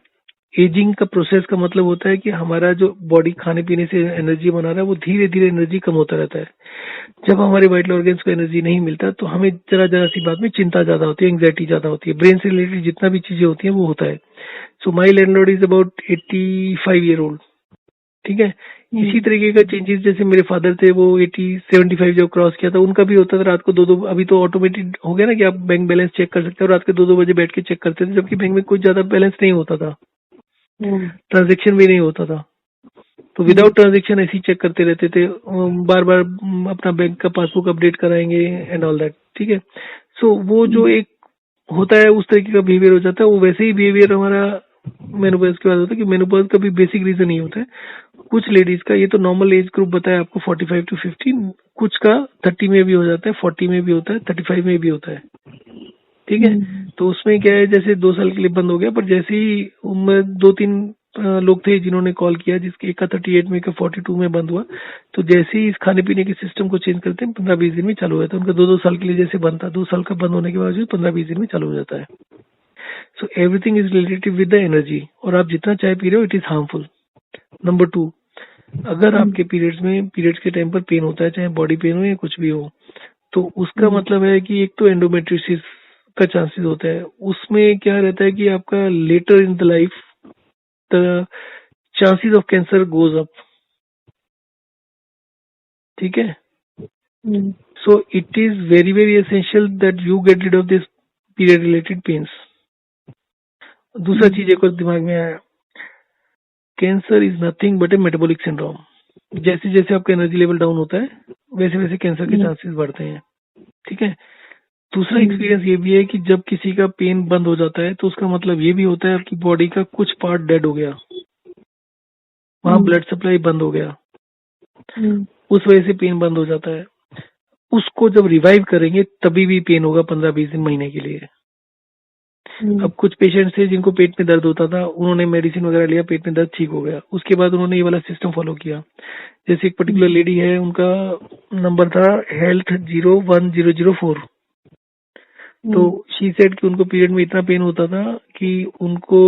एजिंग का प्रोसेस का मतलब होता है कि हमारा जो बॉडी खाने पीने से एनर्जी बना रहा है वो धीरे धीरे एनर्जी कम होता रहता है। जब हमारे वाइटल ऑर्गन्स को एनर्जी नहीं मिलता तो हमें जरा जरा सी बात में चिंता ज्यादा होती है, एंग्जाइटी ज्यादा होती है, ब्रेन से रिलेटेड जितना भी चीजें होती हैं वो होता है। So my landlord is about 85 year old. ठीक है। इसी तरीके का चेंजेस जैसे मेरे फादर थे, वो 75 जब क्रॉस किया था उनका भी होता था। रात को 2-2, अभी तो ऑटोमेटेड हो गया ना कि आप बैंक बैलेंस चेक कर सकते हो, रात के 2-2 बजे बैठ के चेक करते थे, जबकि बैंक में कुछ ज्यादा बैलेंस नहीं होता था, ट्रांजेक्शन भी नहीं होता था। तो विदाउट ट्रांजेक्शन ऐसे ही चेक करते रहते थे, बार बार अपना बैंक का पासबुक अपडेट कराएंगे एंड ऑल दैट। ठीक है। सो वो जो एक होता है उस तरीके का बिहेवियर हो जाता है। वो वैसे ही बिहेवियर हमारा मेनोपॉज के बाद होता है कि मेनोपॉज का भी बेसिक रीजन ही होता है। कुछ लेडीज का, ये तो नॉर्मल एज ग्रुप बताया आपको 45 to 50, कुछ का 30 में भी हो जाता है, 40 में भी होता है, 35 में भी होता है। ठीक है। तो उसमें क्या है, जैसे 2 साल के लिए बंद हो गया, पर जैसे ही उनमें 2-3 लोग थे जिन्होंने कॉल किया, जिसके एक का 38 में, का 42 में बंद हुआ। तो जैसे ही इस खाने पीने के सिस्टम को चेंज करते हैं 15-20 दिन में चालू हो जाता है उनका। 2-2 साल के लिए जैसे बंद था, 2 साल का बंद होने के बाद 15-20 दिन में चालू हो जाता है। So everything is related with the energy, और आप जितना चाय पी रहे हो इट इज हार्मफुल। नंबर 2, अगर आपके पीरियड्स के टाइम पर पेन होता है, चाहे बॉडी पेन हो या कुछ भी हो, तो उसका मतलब है कि एक तो एंडोमेट्रियोसिस का चांसेस होता है। उसमें क्या रहता है कि आपका later in the life the chances of cancer goes up. ठीक है? So it is very very essential that you get rid of this period related pains. दूसरा चीज एक और दिमाग में आया, cancer is nothing but A metabolic syndrome. जैसे जैसे आपका एनर्जी लेवल डाउन होता है वैसे वैसे कैंसर के चांसेस बढ़ते हैं. ठीक है. दूसरा एक्सपीरियंस ये भी है कि जब किसी का पेन बंद हो जाता है तो उसका मतलब ये भी होता है आपकी बॉडी का कुछ पार्ट डेड हो गया, वहां ब्लड सप्लाई बंद हो गया, उस वजह से पेन बंद हो जाता है. उसको जब रिवाइव करेंगे तभी भी पेन होगा 15-20 दिन, महीने के लिए. अब कुछ पेशेंट्स थे जिनको पेट में दर्द होता था, उन्होंने मेडिसिन वगैरह लिया, पेट में दर्द ठीक हो गया. उसके बाद उन्होंने ये वाला सिस्टम फॉलो किया. जैसे एक पर्टिकुलर लेडी है, उनका नंबर था हेल्थ 01004. तो शी सेड कि उनको पीरियड में इतना पेन होता था कि उनको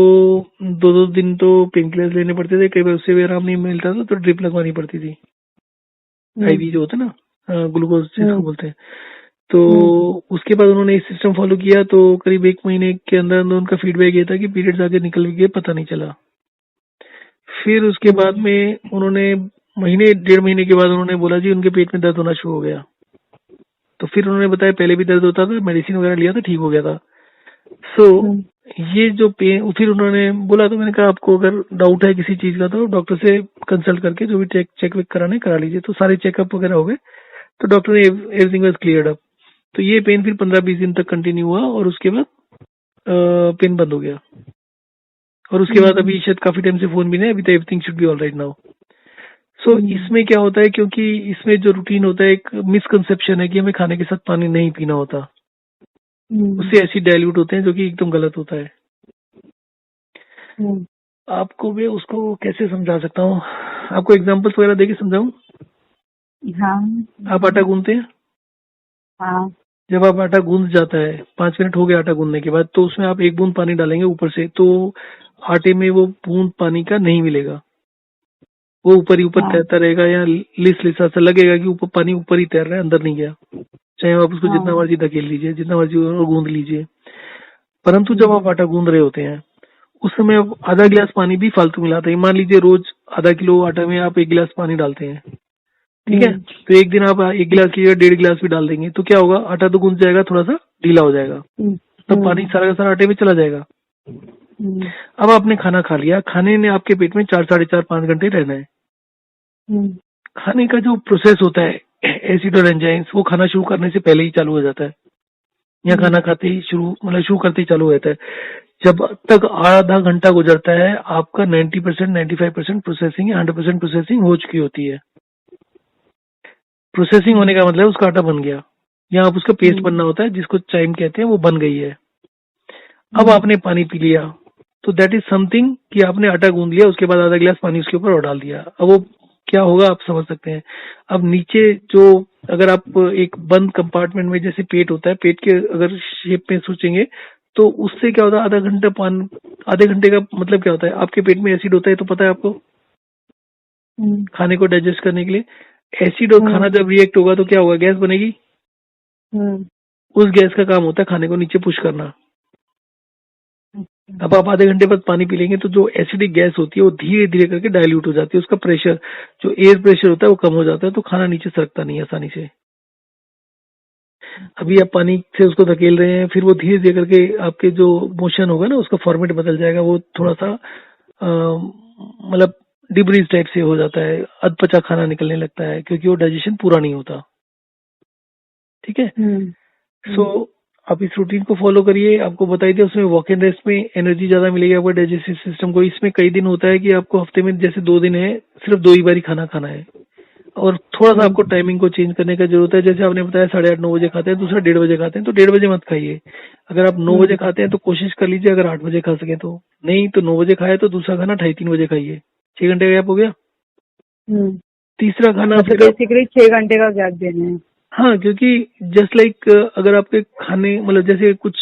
2-2 दिन तो पेन किलर्स लेने पड़ते थे, कई बार उससे भी आराम नहीं मिलता था तो ड्रिप लगवानी पड़ती थी. आईवी जो होता है ना, ग्लूकोज जिसको बोलते हैं. तो उसके बाद उन्होंने इस सिस्टम फॉलो किया तो करीब 1 महीने के अंदर अंदर उनका फीडबैक ये था कि पीरियड्स आगे निकल गए, पता नहीं चला. फिर उसके बाद में उन्होंने महीने 1.5 महीने के बाद उन्होंने बोला जी उनके पेट में दर्द होना शुरू हो गया. तो फिर उन्होंने बताया पहले भी दर्द होता था, मेडिसिन वगैरह लिया था, ठीक हो गया था. सो ये जो पेन, फिर उन्होंने बोला, तो मैंने कहा आपको अगर डाउट है किसी चीज का तो डॉक्टर से कंसल्ट करके जो भी चेक वेक कराने करा लीजिए. तो सारे चेकअप वगैरह हो गए तो डॉक्टर ने एवरीथिंग वाज क्लियर्ड अप. तो ये पेन फिर 15-20 दिन तक कंटिन्यू हुआ और उसके बाद पेन बंद हो गया. और उसके बाद अभी शायद काफी टाइम से फोन भी नहीं, अभी तो everything should be all right now. So इसमें क्या होता है, क्योंकि इसमें जो रूटीन होता है, एक मिसकंसेप्शन है कि हमें खाने के साथ पानी नहीं पीना होता, उससे एसिड डाइल्यूट होते हैं, जो कि एकदम गलत होता है. आपको मैं उसको कैसे समझा सकता हूँ, आपको एग्जांपल्स वगैरह देके समझाऊं? हाँ. आप आटा गूंथते हैं? हाँ. जब आप आटा गूंथ जाता है, 5 मिनट हो गया आटा गूंथने के बाद, तो उसमें आप 1 बूंद पानी डालेंगे ऊपर से, तो आटे में वो बूंद पानी का नहीं मिलेगा, वो ऊपर ही ऊपर तैरता रहेगा, या लिस लिसा सा लगेगा कि ऊपर पानी ऊपर ही तैर रहा है, अंदर नहीं गया. चाहे आप उसको जितना मर्जी धकेल लीजिए, जितना मर्जी गूंद लीजिए. परंतु जब आप आटा गूंद रहे होते हैं उस समय आप आधा गिलास पानी भी फालतू मिलाते हैं. मान लीजिए रोज आधा किलो आटा में आप 1 गिलास पानी डालते हैं, ठीक है. तो एक दिन आप 1 गिलास की जगह 1.5 गिलास भी डाल देंगे तो क्या होगा, आटा तो गूंथ जाएगा, थोड़ा सा ढीला हो जाएगा, तब पानी सारा का सारा आटे में चला जाएगा. अब आपने खाना खा लिया, खाने ने आपके पेट में 4-4.5-5 घंटे रहना है. खाने का जो प्रोसेस होता है एसिड और एंजाइम्स, वो खाना शुरू करने से पहले ही चालू हो जाता है, या खाना खाते ही शुरू करते ही चालू हो जाता है. जब तक आधा घंटा गुजरता है आपका 90% 95% प्रोसेसिंग, 100% प्रोसेसिंग हो चुकी होती है. प्रोसेसिंग होने का मतलब उसका आटा बन गया, या आप उसका पेस्ट बनना होता है जिसको चाइम कहते हैं, वो बन गई है. अब आपने पानी पी लिया तो दैट इज समथिंग कि आपने आटा गूंद लिया, उसके बाद आधा गिलास पानी उसके ऊपर और डाल दिया. अब वो क्या होगा आप समझ सकते हैं. अब नीचे जो, अगर आप एक बंद कंपार्टमेंट में जैसे पेट होता है, पेट के अगर शेप में सोचेंगे तो उससे क्या होता है, आधे घंटे का मतलब क्या होता है, आपके पेट में एसिड होता है तो पता है आपको, खाने को डाइजेस्ट करने के लिए एसिड और खाना जब रिएक्ट होगा तो क्या होगा, गैस बनेगी. उस गैस का काम होता है खाने को नीचे पुश करना. अब आप आधे घंटे बाद पानी पी लेंगे तो जो एसिडिक गैस होती है वो धीरे धीरे करके डाइल्यूट हो जाती है, उसका प्रेशर, जो एयर प्रेशर होता है वो कम हो जाता है, तो खाना नीचे सरकता नहीं आसानी से. अभी आप पानी से उसको धकेल रहे हैं, फिर वो धीरे धीरे करके आपके जो मोशन होगा ना उसका फॉर्मेट बदल जाएगा, वो थोड़ा सा मतलब डिब्रीज टाइप से हो जाता है, अधपचा खाना निकलने लगता है, क्योंकि वो डाइजेशन पूरा नहीं होता. ठीक है. सो आप इस रूटीन को फॉलो करिए, आपको बताई दिया, उसमें वॉक एंड रेस्ट में एनर्जी ज्यादा मिलेगी आपको डाइजेस्टिव सिस्टम को. इसमें कई दिन होता है कि आपको हफ्ते में जैसे 2 दिन है सिर्फ 2 ही बारी खाना खाना है, और थोड़ा सा आपको टाइमिंग को चेंज करने का जरूरत है. जैसे आपने बताया 8:30-9 बजे खाते हैं, दूसरा 1:30 बजे खाते हैं, तो 1:30 बजे मत खाइए. अगर आप 9 बजे खाते हैं तो कोशिश कर लीजिए अगर 8 बजे खा सके तो, नहीं तो 9 बजे खाए तो दूसरा खाना 2:30-3 बजे खाइए. 6 घंटे का गैप हो गया. तीसरा खाना बेसिकली 6 घंटे का गैप देना है. हाँ, क्योंकि जस्ट लाइक अगर आपके खाने मतलब जैसे कुछ,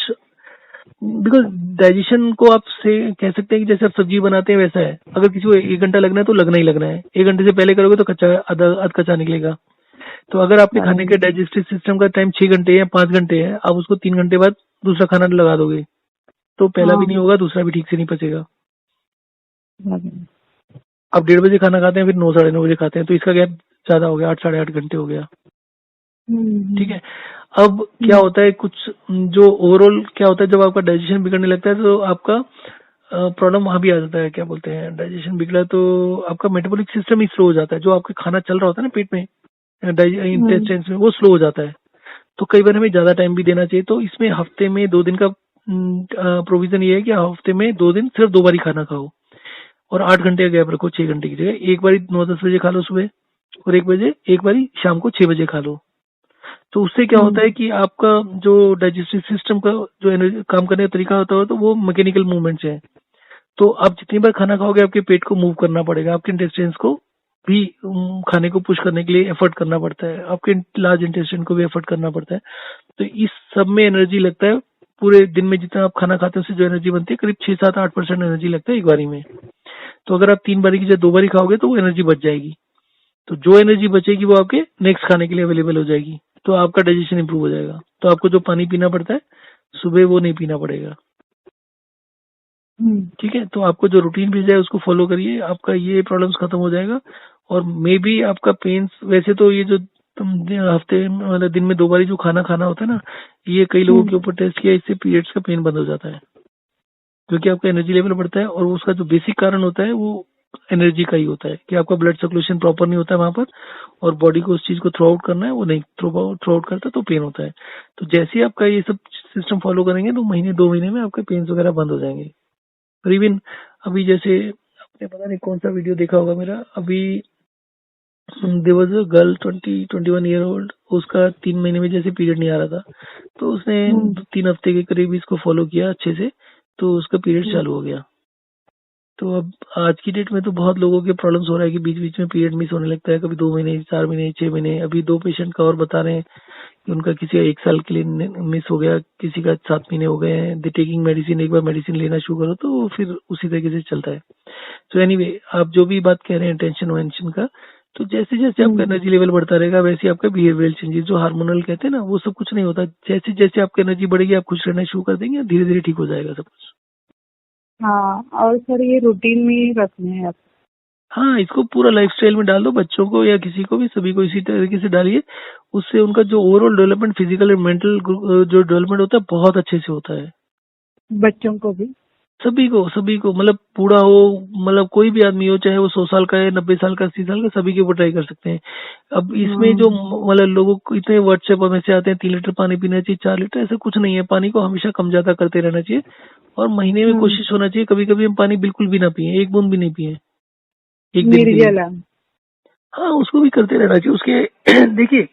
बिकॉज डाइजेशन को आप से कह सकते हैं कि जैसे आप सब्जी बनाते हैं वैसा है, अगर किसी को 1 घंटा लगना है तो लगना ही लगना है. 1 घंटे से पहले करोगे तो कच्चा अध कच्चा निकलेगा. तो अगर आपके खाने के डाइजेस्टिव सिस्टम का टाइम 6 घंटे या 5 घंटे है, आप उसको 3 घंटे बाद दूसरा खाना लगा दोगे तो पहला भी नहीं होगा, दूसरा भी ठीक से नहीं पचेगा. आप 1:30 बजे खाना खाते हैं, फिर 9 साढ़े 9 बजे खाते हैं, तो इसका गैप ज्यादा हो गया, 8 साढ़े 8 घंटे हो गया। ठीक है। अब क्या होता है, कुछ जो ओवरऑल क्या होता है, जब आपका डाइजेशन बिगड़ने लगता है तो आपका प्रॉब्लम वहां भी आ जाता है। क्या बोलते हैं, डाइजेशन बिगड़ा तो आपका मेटाबॉलिक सिस्टम ही स्लो हो जाता है। जो आपका खाना चल रहा होता है ना पेट में, इंटेस्टाइन्स में, वो स्लो हो जाता है। तो कई बार हमें ज्यादा टाइम भी देना चाहिए। तो इसमें हफ्ते में 2 दिन का प्रोविजन ये है कि हफ्ते में 2 दिन सिर्फ 2 बार ही खाना खाओ, और 8 घंटे का गैप रखो। 6 घंटे की जगह एक बारी 9-10 बजे खा लो सुबह, और एक बारी शाम को 6 बजे खा लो। तो उससे क्या होता है कि आपका जो डाइजेस्टिव सिस्टम का जो एनर्जी काम करने का तरीका होता है, तो वो मैकेनिकल मूवमेंट्स है। तो आप जितनी बार खाना खाओगे, आपके पेट को मूव करना पड़ेगा, आपके इंटेस्टाइन्स को भी खाने को पुश करने के लिए एफर्ट करना पड़ता है, आपके लार्ज इंटेस्टाइन को भी एफर्ट करना पड़ता है। तो इस सब में एनर्जी लगता है। पूरे दिन में जितना आप खाना खाते हैं उससे जो एनर्जी बनती है, करीब 6-7-8% एनर्जी लगता है एक बारी में। तो अगर आप 3 बारी की जगह 2 बारी खाओगे तो वो एनर्जी बच जाएगी। तो जो एनर्जी बचेगी वो आपके नेक्स्ट खाने के लिए अवेलेबल हो जाएगी। तो आपका डाइजेशन इंप्रूव हो जाएगा। तो आपको जो पानी पीना पड़ता है सुबह, वो नहीं पीना पड़ेगा। ठीक है। तो आपको जो रूटीन भेजा है उसको फॉलो करिए, आपका ये प्रॉब्लम्स खत्म हो जाएगा। और मे बी आपका पेन्स, वैसे तो ये जो तुम हफ्ते मतलब दिन में 2 बारी जो खाना खाना होता है ना, ये कई लोगों के ऊपर टेस्ट किया, इससे पीरियड्स का पेन बंद हो जाता है, क्योंकि आपका एनर्जी लेवल बढ़ता है। और उसका जो बेसिक कारण होता है वो एनर्जी का ही होता है, कि आपका ब्लड सर्कुलेशन प्रॉपर नहीं होता है वहां पर, और बॉडी को उस चीज को थ्रो आउट करना है, वो नहीं थ्रो आउट करता, तो पेन होता है। तो जैसे ही आपका ये सब सिस्टम फॉलो करेंगे तो महीने 2 महीने में आपके पेन्स वगैरह बंद हो जाएंगे। और इवन अभी जैसे आपने पता नहीं कौन सा वीडियो देखा होगा मेरा, अभी there was a girl 20-21 year old, उसका 3 महीने में जैसे पीरियड नहीं आ रहा था, तो उसने 3 हफ्ते के करीब इसको फॉलो किया अच्छे से, तो उसका पीरियड चालू हो गया। तो अब आज की डेट में तो बहुत लोगों के प्रॉब्लम्स हो रहा है कि बीच बीच में पीरियड मिस होने लगता है, कभी 2 महीने, 4 महीने, 6 महीने। अभी 2 पेशेंट का और बता रहे हैं कि उनका किसी का 1 साल के लिए मिस हो गया, किसी का 7 महीने हो गए हैं। दे टेकिंग मेडिसिन, एक बार मेडिसिन लेना शुरू करो तो फिर उसी तरीके से चलता है। तो एनीवे, आप जो भी बात कह रहे हैं टेंशन वेंशन का, तो जैसे जैसे आपका एनर्जी लेवल बढ़ता रहेगा वैसे आपका बिहेवियरल चेंजेस, जो हार्मोनल कहते हैं ना, वो सब कुछ नहीं होता। जैसे जैसे आपकी एनर्जी बढ़ेगी, आप खुश रहना शुरू कर देंगे, धीरे धीरे ठीक हो जाएगा सब कुछ। हाँ, और सर ये रूटीन में ही रखने हैं अब। हाँ, इसको पूरा लाइफस्टाइल में डाल दो, बच्चों को या किसी को भी, सभी को इसी तरीके से डालिए। उससे उनका जो ओवरऑल डेवलपमेंट, फिजिकल और मेंटल जो डेवलपमेंट होता है, बहुत अच्छे से होता है। बच्चों को भी। सभी को, मतलब बूढ़ा हो, मतलब कोई भी आदमी हो, चाहे वो 100 साल का है, 90 साल का, 80 साल का, सभी के ऊपर ट्राई कर सकते हैं। अब इसमें जो मतलब लोगों को इतने व्हाट्सएप में से आते हैं 3 लीटर पानी पीना चाहिए, 4 लीटर, ऐसा कुछ नहीं है। पानी को हमेशा कम ज्यादा करते रहना चाहिए, और महीने में कोशिश होना चाहिए कभी कभी हम पानी बिल्कुल भी ना पिए, एक बूंद भी नहीं पिए एक दिन के लिए। निर्जला। हाँ, उसको भी करते रहना चाहिए उसके देखिए,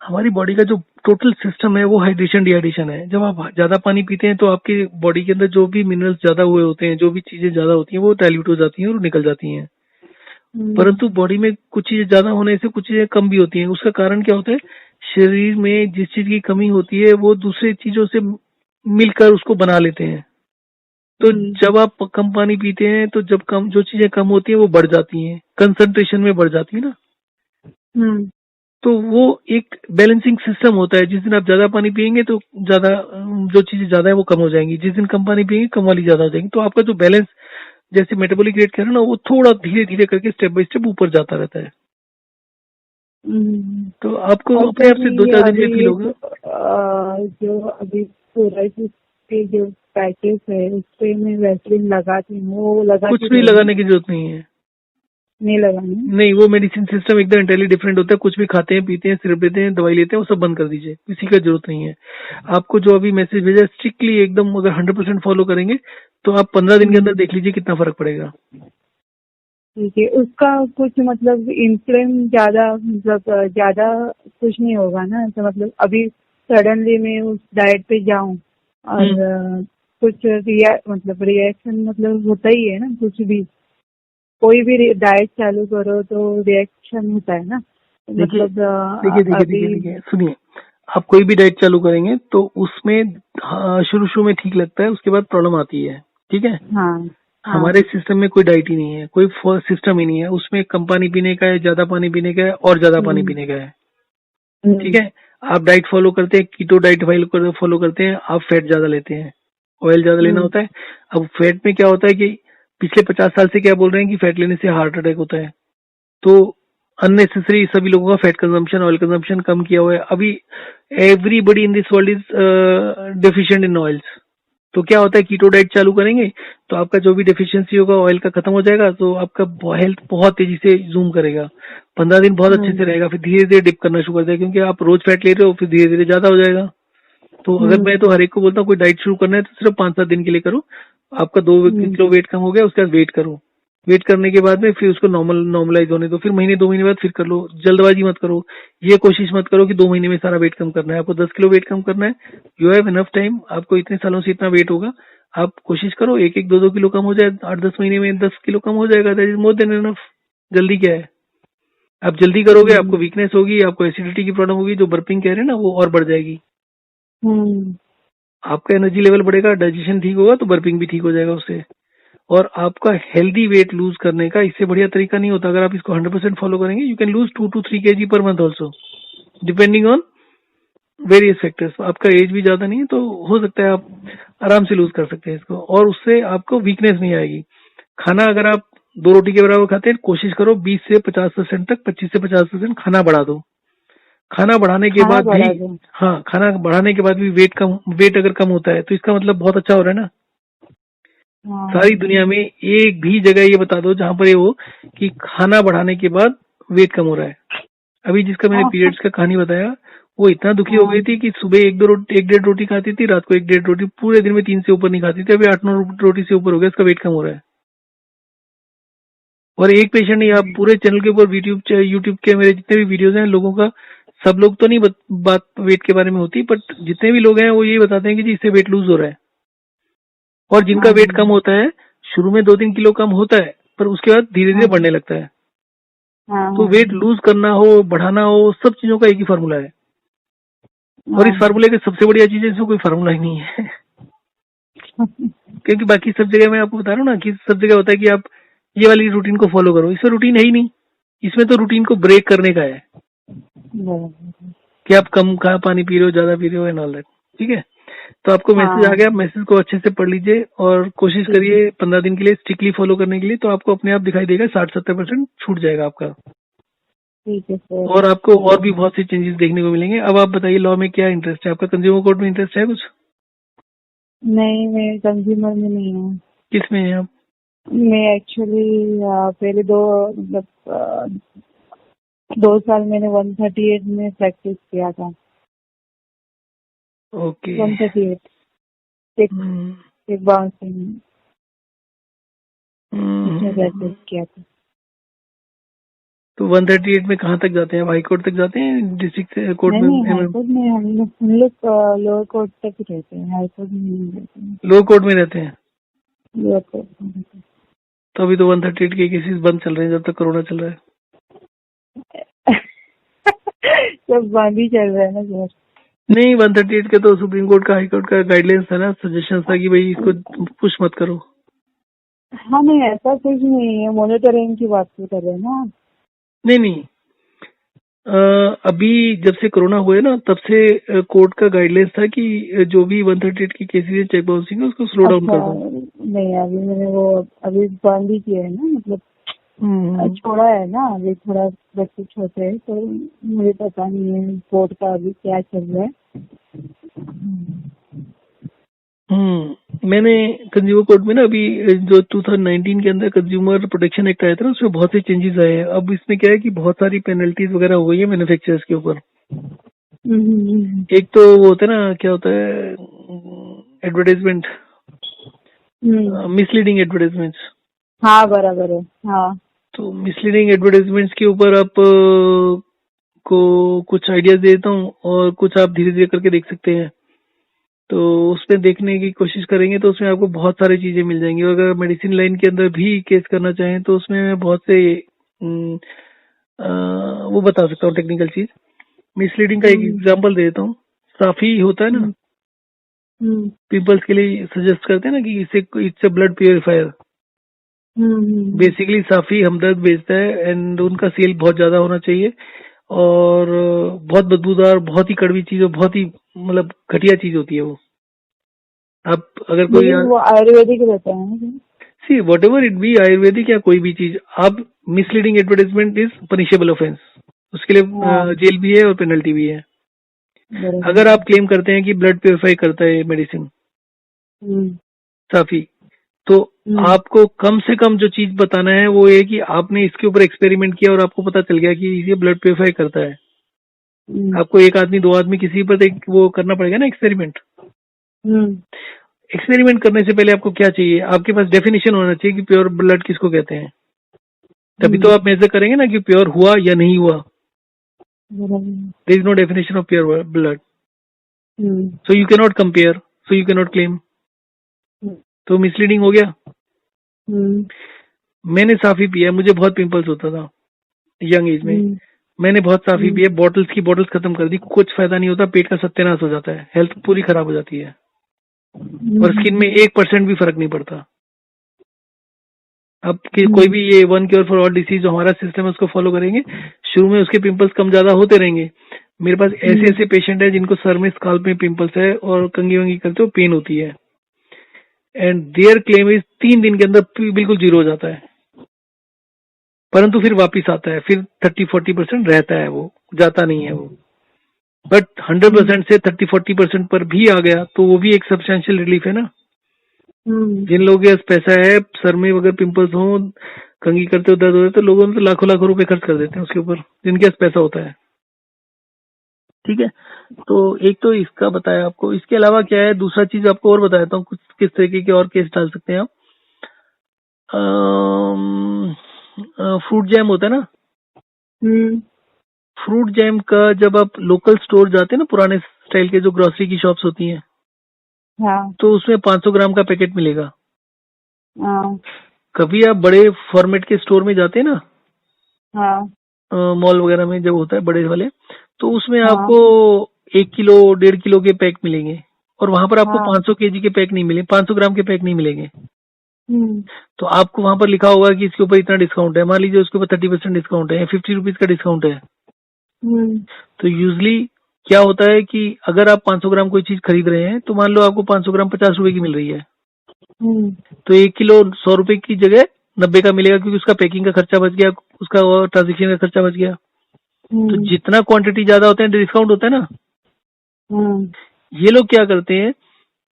हमारी बॉडी का जो टोटल सिस्टम है वो हाइड्रेशन डिहाइड्रेशन है। जब आप ज्यादा पानी पीते हैं तो आपकी बॉडी के अंदर जो भी मिनरल्स ज्यादा हुए होते हैं, जो भी चीजें ज्यादा होती हैं, वो डाइल्यूट हो जाती हैं और निकल जाती हैं। परंतु बॉडी में कुछ चीजें ज्यादा होने से कुछ चीजें कम भी होती हैं। उसका कारण क्या होता है, शरीर में जिस चीज की कमी होती है वो दूसरी चीजों से मिलकर उसको बना लेते हैं। तो जब आप कम पानी पीते हैं तो जब कम जो चीजें कम होती हैं वो बढ़ जाती हैं, कंसंट्रेशन में बढ़ जाती है ना। तो वो एक बैलेंसिंग सिस्टम होता है। जिस दिन आप ज्यादा पानी पियेंगे तो ज्यादा जो चीजें ज्यादा है वो कम हो जाएंगी, जिस दिन कम पानी पियेंगे कम वाली ज्यादा हो जाएंगी। तो आपका जो बैलेंस, जैसे मेटाबॉलिक रेट कह रहे हैं ना, वो थोड़ा धीरे धीरे करके स्टेप बाय स्टेप ऊपर जाता रहता है। तो आपको और अपने आप सर से ये 2-4 दिन में अभी फील ये होगा। जो अभी सोराइसिस के जो पैचेस है उस पे मैं वैसलीन लगाती हूँ, वो लगा कुछ के भी रहूँ? लगाने की जरूरत नहीं है। नहीं लगानी? नहीं, वो मेडिसिन सिस्टम एकदम इंटायरली डिफरेंट होता है। कुछ भी खाते हैं, पीते हैं, सिरप लेते हैं, दवाई लेते हैं, वो सब बंद कर दीजिए, किसी का जरूरत नहीं है। आपको जो अभी मैसेज भेजा स्ट्रिक्टली एकदम अगर 100% फॉलो करेंगे तो आप 15 दिन के अंदर देख लीजिए कितना फर्क पड़ेगा। ठीक है। उसका कुछ मतलब इन्फ्लेम ज्यादा, मतलब ज्यादा कुछ नहीं होगा ना? तो मतलब अभी सडनली मैं उस डाइट पे जाऊं और कुछ मतलब रिएक्शन मतलब होता ही है ना, कुछ भी कोई भी डाइट चालू करो तो रिएक्शन होता है ना। देखिए मतलब देखिए देखिए अभी। देखिए देखिए सुनिए, आप कोई भी डाइट चालू करेंगे तो उसमें शुरू शुरू में ठीक लगता है, उसके बाद प्रॉब्लम आती है। ठीक है। हाँ। हाँ। हमारे सिस्टम में कोई डाइट ही नहीं है, कोई सिस्टम ही नहीं है। उसमें कम पानी पीने का है, ज्यादा पानी पीने का है, और ज्यादा पानी पीने का है। ठीक है। आप डाइट फॉलो करते हैं, कीटो डाइट फॉलो करते हैं, आप फैट ज्यादा लेते हैं, ऑयल ज्यादा लेना होता है। अब फैट में क्या होता है कि पिछले 50 साल से क्या बोल रहे हैं कि फैट लेने से हार्ट अटैक होता है। तो अननेसेसरी सभी लोगों का फैट कंजम्पशन, ऑयल कंजम्पशन कम किया हुआ है। अभी everybody in this world is deficient in oils. तो क्या होता है, कीटो डाइट चालू करेंगे तो आपका जो भी डेफिशिएंसी होगा ऑयल का खत्म हो जाएगा, तो आपका हेल्थ बहुत तेजी से जूम करेगा। 15 दिन बहुत अच्छे से रहेगा, फिर धीरे धीरे डिप करना शुरू कर देगा, क्योंकि आप रोज फैट ले रहे हो, फिर धीरे धीरे ज्यादा हो जाएगा। तो अगर मैं तो हर एक को बोलता हूँ कोई डाइट शुरू करना है तो सिर्फ 5-7 दिन के लिए करो। आपका 2 किलो वेट कम हो गया, उसके बाद वेट करो। वेट करने के बाद में फिर उसको नॉर्मलाइज होने दो, फिर महीने 2 महीने बाद फिर कर लो। जल्दबाजी मत करो, ये कोशिश मत करो कि 2 महीने में सारा वेट कम करना है। आपको 10 किलो वेट कम करना है, यू हैव इनफ टाइम। आपको इतने सालों से इतना वेट होगा, आप कोशिश करो 1-1, 2-2 किलो कम हो जाए। 8-10 महीने में 10 किलो कम हो जाएगा, that is more than enough. जल्दी क्या है, आप जल्दी करोगे आपको वीकनेस होगी, आपको एसिडिटी की प्रॉब्लम होगी, जो बर्पिंग कह रहे हैं ना वो और बढ़ जाएगी। आपका एनर्जी लेवल बढ़ेगा, डाइजेशन ठीक होगा तो बर्पिंग भी ठीक हो जाएगा उससे। और आपका हेल्दी वेट लूज करने का इससे बढ़िया तरीका नहीं होता। अगर आप इसको 100% फॉलो करेंगे, you can lose 2 to 3 kg per month also, depending on various factors. आपका एज भी ज्यादा नहीं है, तो हो सकता है आप आराम से लूज कर सकते हैं इसको, और उससे आपको वीकनेस नहीं आएगी। खाना अगर आप 2 रोटी के बराबर खाते हैं, कोशिश करो 20 से 50% तक, 25 से 50% खाना बढ़ा दो। खाना बढ़ाने के बाद भी, हाँ, खाना बढ़ाने के बाद भी वेट अगर कम होता है तो इसका मतलब बहुत अच्छा हो रहा है ना। सारी दुनिया में एक भी जगह ये बता दो जहां पर ये हो कि खाना बढ़ाने के बाद वेट कम हो रहा है। अभी जिसका मैंने पीरियड्स का कहानी बताया, वो इतना दुखी हो गई थी कि सुबह 1-1.5 रोटी खाती थी, रात को 1-1.5 रोटी, पूरे दिन में 3 से ऊपर नहीं खाती थी। अभी 8-9 रोटी से ऊपर हो गया, इसका वेट कम हो रहा है। और एक पेशेंट नहीं, आप पूरे चैनल के ऊपर यूट्यूब के मेरे जितने भी वीडियोज हैं, लोगों का, सब लोग तो नहीं बात वेट के बारे में होती, बट जितने भी लोग हैं वो यही बताते हैं कि जी इससे वेट लूज हो रहा है। और जिनका वेट कम होता है, शुरू में 2-3 किलो कम होता है, पर उसके बाद धीरे धीरे बढ़ने लगता है। तो वेट लूज करना हो, बढ़ाना हो, सब चीजों का एक ही फार्मूला है। और इस फार्मूले की सबसे बढ़िया चीज है, इसमें कोई फार्मूला ही नहीं है। क्योंकि बाकी सब जगह मैं आपको बता रहा हूँ ना कि सब जगह होता है कि आप ये वाली रूटीन को फॉलो करो, इसमें रूटीन है ही नहीं। इसमें तो रूटीन को ब्रेक करने का है कि आप कम पानी पी रहे हो, ज्यादा पी रहे हो, एंड ऑल दैट। ठीक है, तो आपको मैसेज आ गया, मैसेज को अच्छे से पढ़ लीजिए और कोशिश करिए 15 दिन के लिए स्ट्रिक्टली फॉलो करने के लिए, तो आपको अपने आप दिखाई देगा 60-70% छूट जाएगा आपका। ठीक है सर। और आपको और भी बहुत सी चेंजेस देखने को मिलेंगे। अब आप बताइए, लॉ में क्या इंटरेस्ट है आपका? कंज्यूमर कोर्ट में इंटरेस्ट है कुछ? नहीं, मैं कंज्यूमर में नहीं हूँ। किस में है आप? मैं एक्चुअली पहले 2 साल मैंने 138 में प्रैक्टिस किया था। ओके। 138 एक बाउंसिंग प्रैक्टिस किया था। तो 138 में कहाँ तक जाते हैं? हाई कोर्ट तक जाते हैं, डिस्ट्रिक्ट कोर्ट में? नहीं, हाई कोर्ट में हम लोग लोअर कोर्ट तक ही रहते हैं, हाई कोर्ट में नहीं रहते हैं। लोअर कोर्ट में रहते हैं? लोअर कोर्ट में रहते हैं। तो अभी तो 138 के केसेस बंद चल रहे हैं जब तक कोरोना चल रहा है। सब बंद ही चल रहा है ना सर। नहीं, 138 के तो सुप्रीम कोर्ट का, हाई कोर्ट का गाइडलाइंस था ना, सजेशन था कि भाई इसको पुश मत करो। हाँ, नहीं ऐसा कुछ नहीं है, मॉनिटरिंग की बात कर रहे हैं ना। नहीं, अभी जब से कोरोना हुए ना, तब से कोर्ट का गाइडलाइंस था कि जो भी 138 की केसेस है चेक बाउंसिंग है, उसको स्लो डाउन कर दो। नहीं, अभी मैंने वो अभी बंद ही किया है ना, मतलब छोड़ा है ना। अभी थोड़ा बच्चे छोटे हैं तो मुझे पता नहीं है कोर्ट का अभी क्या चल रहा है। मैंने कंज्यूमर कोर्ट में ना अभी जो 2019 के अंदर कंज्यूमर प्रोटेक्शन एक्ट आया था ना, उसमें बहुत से चेंजेस आए हैं। अब इसमें क्या है कि बहुत सारी पेनल्टीज वगैरह हो गई है मैन्युफैक्चरर्स के ऊपर। एक तो वो होता है ना, क्या होता है, एडवर्टाइजमेंट, मिसलीडिंग एडवर्टाइजमेंट्स। हाँ, बराबर है। हाँ, तो मिसलीडिंग एडवर्टाइजमेंट्स के ऊपर आप को कुछ आइडियाज देता हूँ, और कुछ आप धीरे धीरे करके देख सकते हैं। तो उसमें देखने की कोशिश करेंगे तो उसमें आपको बहुत सारी चीजें मिल जाएंगी। और अगर मेडिसिन लाइन के अंदर भी केस करना चाहें तो उसमें बहुत से वो बता सकता हूँ टेक्निकल चीज। मिसलीडिंग का एक एग्जांपल दे देता हूँ। साफी होता है ना, पीपल्स के लिए सजेस्ट करते हैं ना कि it's a blood purifier. Basically Safi Hamdard बेचता है, एंड उनका सेल बहुत ज्यादा होना चाहिए, और बहुत बदबूदार, बहुत ही कड़वी चीज, और बहुत ही मतलब घटिया चीज होती है वो। आप अगर कोई वो आयुर्वेदिक रहता है ना? See what ever it be, Ayurvedic या कोई भी चीज, आप misleading advertisement is punishable offence, उसके लिए हाँ जेल भी है और पेनल्टी भी है। बरोबर। अगर आप क्लेम करते हैं कि ब्लड प्योरीफाई करता है मेडिसिन हम्म, साफी, तो हम्म, आपको कम से कम जो चीज बताना है वो ये कि आपने इसके ऊपर एक्सपेरिमेंट किया और आपको पता चल गया कि ये ब्लड प्योरीफाई करता है। आपको एक आदमी दो आदमी किसी पर एक वो करना पड़ेगा ना एक्सपेरिमेंट। हम्म, एक्सपेरिमेंट करने से पहले आपको क्या चाहिए, आपके पास डेफिनेशन होना चाहिए कि प्योर ब्लड किसको कहते हैं, तभी तो आप मेजर करेंगे ना कि प्योर हुआ या नहीं हुआ। बरोबर। There is no definition of pure blood, hmm, so you can not compare, so you can not claim. तो मिसलीडिंग हो गया। हम्म, मैंने साफी पिया, मुझे बहुत पिंपल्स होता था यंग एज में, हम्म, मैंने बहुत साफी पिया, बॉटल्स की बॉटल्स खत्म कर दी, कुछ फायदा नहीं होता, पेट का सत्यानाश हो जाता है, हेल्थ पूरी खराब हो जाती है और स्किन में 1% भी फर्क नहीं पड़ता। अब कोई भी ये one cure for all disease जो हमारा सिस्टम है उसको फॉलो करेंगे, शुरू में उसके पिंपल्स कम ज्यादा होते रहेंगे। मेरे पास ऐसे ऐसे पेशेंट है जिनको सर में स्काल्प में पिंपल्स है और कंघी वंगी करते हो पेन होती है, एंड देयर क्लेम इज 3 दिन के अंदर बिल्कुल जीरो हो जाता है, परंतु फिर वापिस आता है, फिर 30-40% रहता है, वो जाता नहीं है वो। बट 100% से 30-40% पर भी आ गया तो वो भी एक सब्सटेंशियल रिलीफ है ना। जिन लोगों के पास पैसा है, सर में अगर पिंपल्स हो, कंघी करते हो दर्द हो तो लोगों ने तो लाखों लाखों रुपए खर्च कर देते हैं उसके ऊपर, जिनके पास पैसा होता है। ठीक है, तो एक तो इसका बताया आपको, इसके अलावा क्या है, दूसरा चीज आपको और बताता हूँ कुछ किस तरीके के और केस डाल सकते हैं आप। फ्रूट जैम होता है ना, फ्रूट जैम का जब आप लोकल स्टोर जाते हैं ना, पुराने स्टाइल के जो ग्रोसरी की शॉप्स होती हैं, हाँ तो उसमें 500 ग्राम का पैकेट मिलेगा। हाँ कभी आप बड़े फॉर्मेट के स्टोर में जाते हैं ना, हाँ मॉल वगैरह में जब होता है बड़े वाले, तो उसमें हाँ आपको 1 किलो 1.5 किलो के पैक मिलेंगे, और वहां पर आपको हाँ 500 केजी के पैक नहीं मिले, 500 ग्राम के पैक नहीं मिलेंगे। हम्म, तो आपको वहां पर लिखा होगा कि इसके ऊपर इतना डिस्काउंट है, मान लीजिए उसके ऊपर 30% डिस्काउंट है या 50 रुपीज का डिस्काउंट है। तो यूजली क्या होता है कि अगर आप 500 ग्राम कोई चीज खरीद रहे हैं तो मान लो आपको 500 ग्राम 50 रुपए की मिल रही है, तो 1 किलो 100 रुपए की जगह 90 का मिलेगा, क्योंकि उसका पैकिंग का खर्चा बच गया, उसका ट्रांजेक्शन का खर्चा बच गया। तो जितना क्वांटिटी ज्यादा होता है डिस्काउंट होता है ना। ये लोग क्या करते हैं,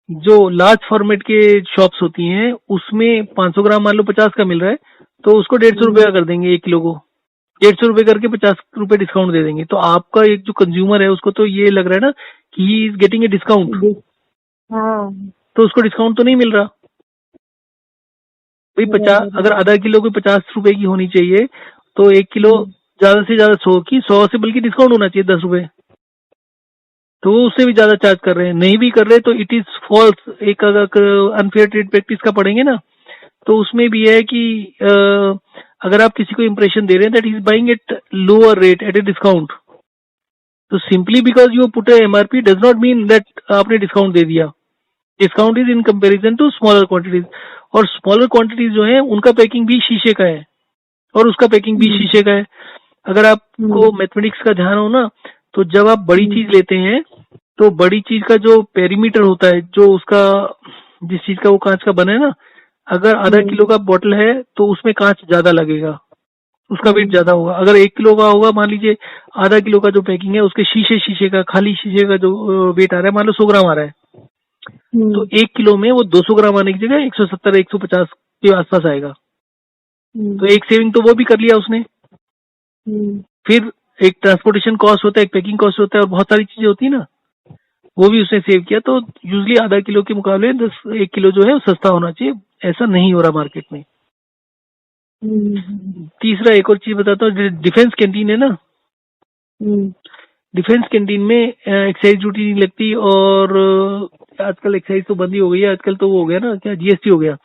जो लार्ज फॉर्मेट के शॉप्स होती हैं उसमें 500 ग्राम मान लो 50 का मिल रहा है, तो उसको 150 रुपए का कर देंगे, 1 किलो को 150 रुपए करके 50 रुपए डिस्काउंट दे देंगे। तो आपका एक जो कंज्यूमर है उसको तो ये लग रहा है ना कि he is getting a discount, हाँ तो उसको डिस्काउंट तो नहीं मिल रहा भाई। 50, अगर आधा किलो की 50 रुपए की होनी चाहिए, तो 1 किलो ज्यादा से ज्यादा 100 की, 100 से बल्कि डिस्काउंट होना चाहिए 10 रुपए, तो वो उससे भी ज्यादा चार्ज कर रहे हैं। नहीं भी कर रहे तो इट इज फॉल्स, एक अगर अनफेयर ट्रेड प्रैक्टिस का पढ़ेंगे ना, तो उसमें भी है कि अगर आप किसी को इंप्रेशन दे रहे हैं that is buying at lower rate at a discount, तो simply because you put MRP does not mean that आपने डिस्काउंट दे दिया। Discount is in comparison to smaller quantities, और स्मॉलर क्वांटिटीज जो है उनका पैकिंग भी शीशे का है और उसका पैकिंग भी शीशे का है। अगर आपको मैथमेटिक्स का ध्यान हो ना, तो जब आप बड़ी चीज लेते हैं तो बड़ी चीज का जो पेरीमीटर होता है, जो उसका जिस चीज का वो कांच का बना है ना, अगर आधा किलो का बोतल है तो उसमें कांच ज्यादा लगेगा, उसका वेट ज्यादा होगा। अगर 1 किलो का होगा, मान लीजिए आधा किलो का जो पैकिंग है उसके शीशे का खाली शीशे का जो वेट आ रहा है, मान लो 100 ग्राम आ रहा है, तो 1 किलो में वो 200 ग्राम आने की जगह 170-150 के आसपास आएगा। तो एक सेविंग तो वो भी कर लिया उसने। फिर एक ट्रांसपोर्टेशन कॉस्ट होता है, एक पैकिंग कॉस्ट होता है, और बहुत सारी चीजें होती है ना, वो भी उसने सेव किया। तो यूजली आधा किलो के मुकाबले 1 किलो जो है वो सस्ता होना चाहिए, ऐसा नहीं हो रहा मार्केट में। तीसरा एक और चीज बताता हूँ, डिफेंस कैंटीन है ना, डिफेंस कैंटीन में एक्साइज ड्यूटी नहीं लगती, और आजकल एक्साइज तो बंद ही हो गई है, आजकल तो वो हो गया ना, क्या जीएसटी हो गया,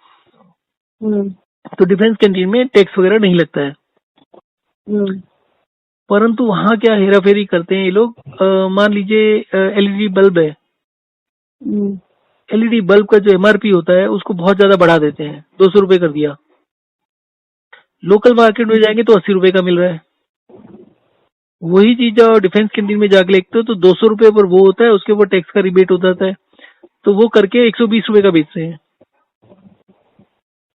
तो डिफेंस कैंटीन में टैक्स वगैरह नहीं लगता है। परंतु वहां क्या हेरा फेरी करते हैं ये लोग, मान लीजिए एलईडी बल्ब है, एलईडी बल्ब का जो एमआरपी होता है उसको बहुत ज्यादा बढ़ा देते हैं, 200 रुपए कर दिया। लोकल मार्केट में जाएंगे तो 80 रुपए का मिल रहा है। वही चीज जब डिफेंस कैंटीन में जाके लेते हो तो 200 रुपए पर वो होता है, उसके ऊपर टैक्स का रिबेट हो जाता है, तो वो करके 120 रुपए का बेचते हैं।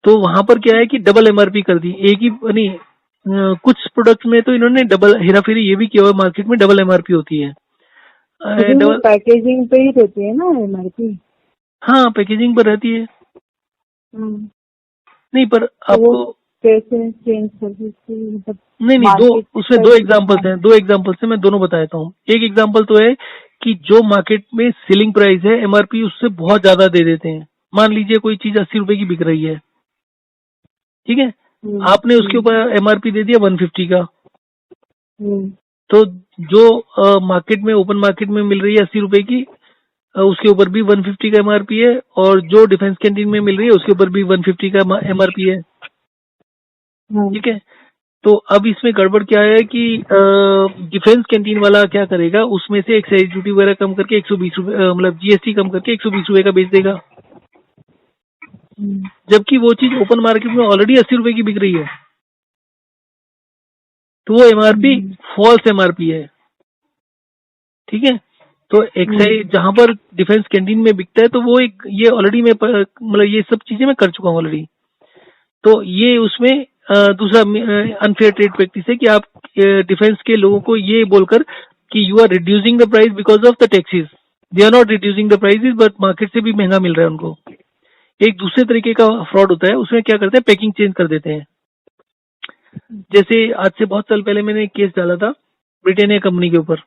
तो वहां पर क्या है कि डबल एमआरपी कर दी, एक ही नहीं, कुछ प्रोडक्ट में तो इन्होंने डबल हेराफेरी ये भी किया हुआ, मार्केट में डबल एमआरपी होती है। लेकिन वो डबल, पैकेजिंग पे ही रहती है ना एमआरपी। हाँ पैकेजिंग पर रहती है। नहीं पर तो वो आपको, कैसे चेंज कर सकते हैं, मतलब नहीं नहीं, दो, मार्केट उसमें दो एग्जांपल्स हैं, दो एग्जांपल्स हैं, मैं दोनों बता देता हूँ। एक एग्जांपल तो है कि जो मार्केट में सेलिंग प्राइस है एमआरपी उससे बहुत ज्यादा दे देते हैं। मान लीजिए कोई चीज 80 रुपए की बिक रही है, ठीक है, आपने उसके ऊपर एमआरपी दे दिया 150 का, तो जो मार्केट में, ओपन मार्केट में मिल रही है 80 रुपए की, उसके ऊपर भी 150 का एमआरपी है, और जो डिफेंस कैंटीन में मिल रही है उसके ऊपर भी 150 का एमआरपी है, ठीक है। तो अब इसमें गड़बड़ क्या है कि डिफेंस कैंटीन वाला क्या करेगा, उसमें से एक्साइज ड्यूटी वगैरह कम करके 120 रुपए, मतलब जीएसटी कम करके 120 रुपए का बेच देगा, जबकि वो चीज ओपन मार्केट में ऑलरेडी 80 रुपए की बिक रही है। तो वो एमआरपी फॉल्स एमआरपी है, ठीक है। तो एक्साइज जहां पर डिफेंस कैंटीन में बिकता है, तो वो एक, ये ऑलरेडी मैं मतलब ये सब चीजें मैं कर चुका हूँ ऑलरेडी। तो ये उसमें दूसरा अनफेयर ट्रेड प्रैक्टिस है कि आप डिफेंस के लोगों को ये बोलकर कि you are reducing the price because of the taxes, they are not reducing the prices, but market से भी महंगा मिल रहा है उनको। एक दूसरे तरीके का फ्रॉड होता है, उसमें क्या करते हैं, पैकिंग चेंज कर देते हैं। जैसे आज से बहुत साल पहले मैंने एक केस डाला था ब्रिटानिया कंपनी के ऊपर।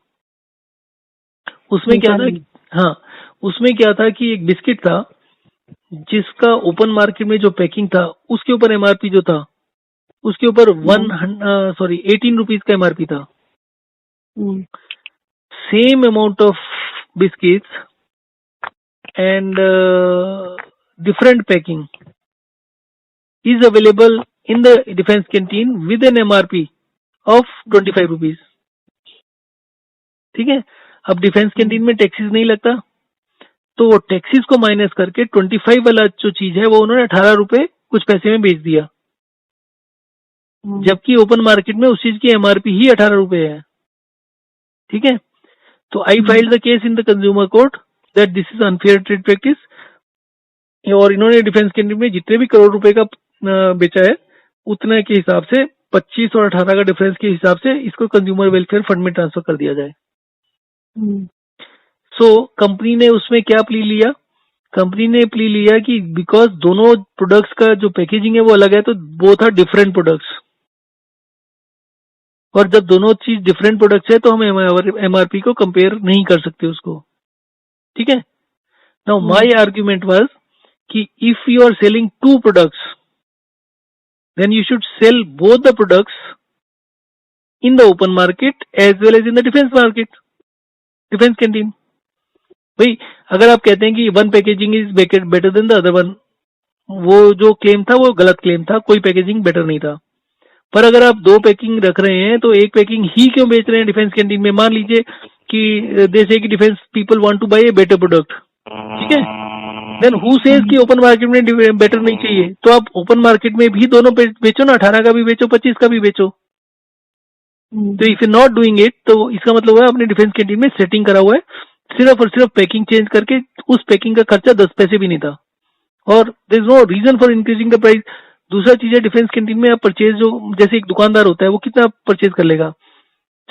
उसमें क्या था, हाँ, उसमें क्या था कि एक बिस्किट था जिसका ओपन मार्केट में जो पैकिंग था उसके ऊपर एमआरपी जो था, उसके ऊपर 18 रुपीज का एमआरपी था। Same amount of biscuits and different packing is available in the defense canteen with an MRP of 25 rupees, ठीक है। अब डिफेंस कैंटीन में टैक्सेस नहीं लगता, तो वो टैक्सेस को माइनस करके 25 वाला जो चीज है वो उन्होंने 18 रुपए कुछ पैसे में बेच दिया, जबकि ओपन मार्केट में उस चीज की एमआरपी ही 18 रुपए है, ठीक है। तो आई filed the case in the consumer court that this is unfair trade practice, और इन्होंने डिफेंस कैंटीन में जितने भी करोड़ रुपए का बेचा है उतने के हिसाब से 25 और 18 का डिफरेंस के हिसाब से इसको कंज्यूमर वेलफेयर फंड में ट्रांसफर कर दिया जाए। सो कंपनी ने उसमें क्या प्ली लिया, कंपनी ने प्ली लिया कि बिकॉज दोनों प्रोडक्ट्स का जो पैकेजिंग है वो अलग है, तो बोथ आर डिफरेंट प्रोडक्ट्स, और जब दोनों चीज डिफरेंट प्रोडक्ट्स है तो हम एमआरपी को कंपेयर नहीं कर सकते उसको, ठीक है। नाउ माय आर्ग्यूमेंट वाज कि if you are selling two products then you should sell both the products in the open market as well as in the defense market, defense canteen। भाई अगर आप कहते हैं कि one packaging is better than the other one, वो जो क्लेम था वो गलत क्लेम था, कोई पैकेजिंग बेटर नहीं था। पर अगर आप दो पैकिंग रख रहे हैं तो एक पैकिंग ही क्यों बेच रहे हैं डिफेंस कैंटीन में। मान लीजिए कि जैसे कि defence people want to buy a better product, ठीक है, देन हु सेज कि ओपन मार्केट में बेटर नहीं चाहिए, तो आप ओपन मार्केट में भी दोनों बेचो ना, 18 का भी बेचो, 25 का भी बेचो। तो if you not doing it, तो इसका मतलब है आपने डिफेंस कैंटीन में सेटिंग करा हुआ है, सिर्फ और सिर्फ पैकिंग चेंज करके, उस पैकिंग का खर्चा 10 पैसे भी नहीं था, और there is no reason for increasing the price. दूसरा चीज है डिफेंस कैंटीन में आप परचेज, जो जैसे एक दुकानदार होता है वो कितना परचेज कर लेगा,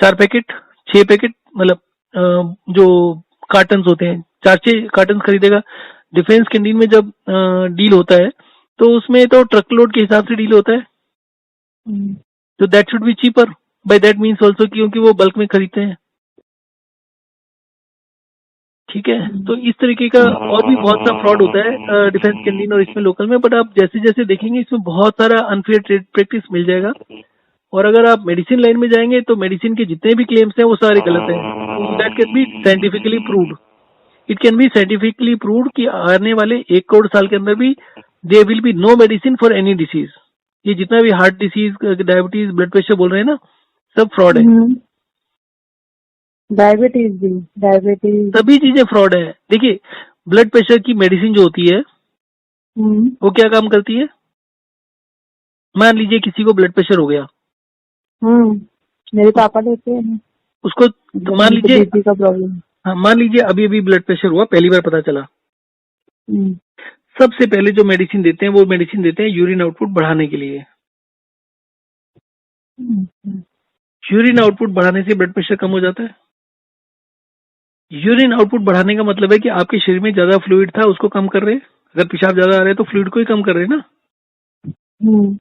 4 पैकेट 6 पैकेट, मतलब जो कार्टन होते हैं 4-6 कार्टन खरीदेगा। डिफेंस कैंटीन में जब डील होता है तो उसमें तो ट्रक लोड के हिसाब से डील होता है, तो that should be cheaper by that means also, क्योंकि वो बल्क में खरीदते हैं, ठीक है। तो इस तरीके का और भी बहुत सा फ्रॉड होता है डिफेंस कैंटीन और इसमें लोकल में, बट आप जैसे जैसे देखेंगे इसमें बहुत सारा अनफेयर ट्रेड प्रैक्टिस मिल जाएगा। और अगर आप मेडिसिन लाइन में जाएंगे तो मेडिसिन के जितने भी क्लेम्स हैं वो सारे गलत हैं, that can be scientifically proved, it can be scientifically proved कि आने वाले 1 करोड़ साल के अंदर भी there will be no medicine for any disease. ये जितना भी heart disease, diabetes, blood pressure बोल रहे हैं ना, सब फ्रॉड है। डायबिटीज सभी चीजें फ्रॉड है। देखिए ब्लड प्रेशर की मेडिसिन जो होती है वो क्या काम करती है, मान लीजिए किसी को ब्लड प्रेशर हो गया, मेरे पापा लेते हैं उसको, मान लीजिए का प्रॉब्लम, हाँ, मान लीजिए अभी अभी ब्लड प्रेशर हुआ, पहली बार पता चला, सबसे पहले जो मेडिसिन देते हैं वो मेडिसिन देते हैं यूरिन आउटपुट बढ़ाने के लिए। यूरिन आउटपुट बढ़ाने से ब्लड प्रेशर कम हो जाता है। यूरिन आउटपुट बढ़ाने का मतलब है कि आपके शरीर में ज्यादा फ्लूइड था उसको कम कर रहे हैं। अगर पेशाब ज्यादा आ रहा है तो फ्लूइड को ही कम कर रहे हैं ना।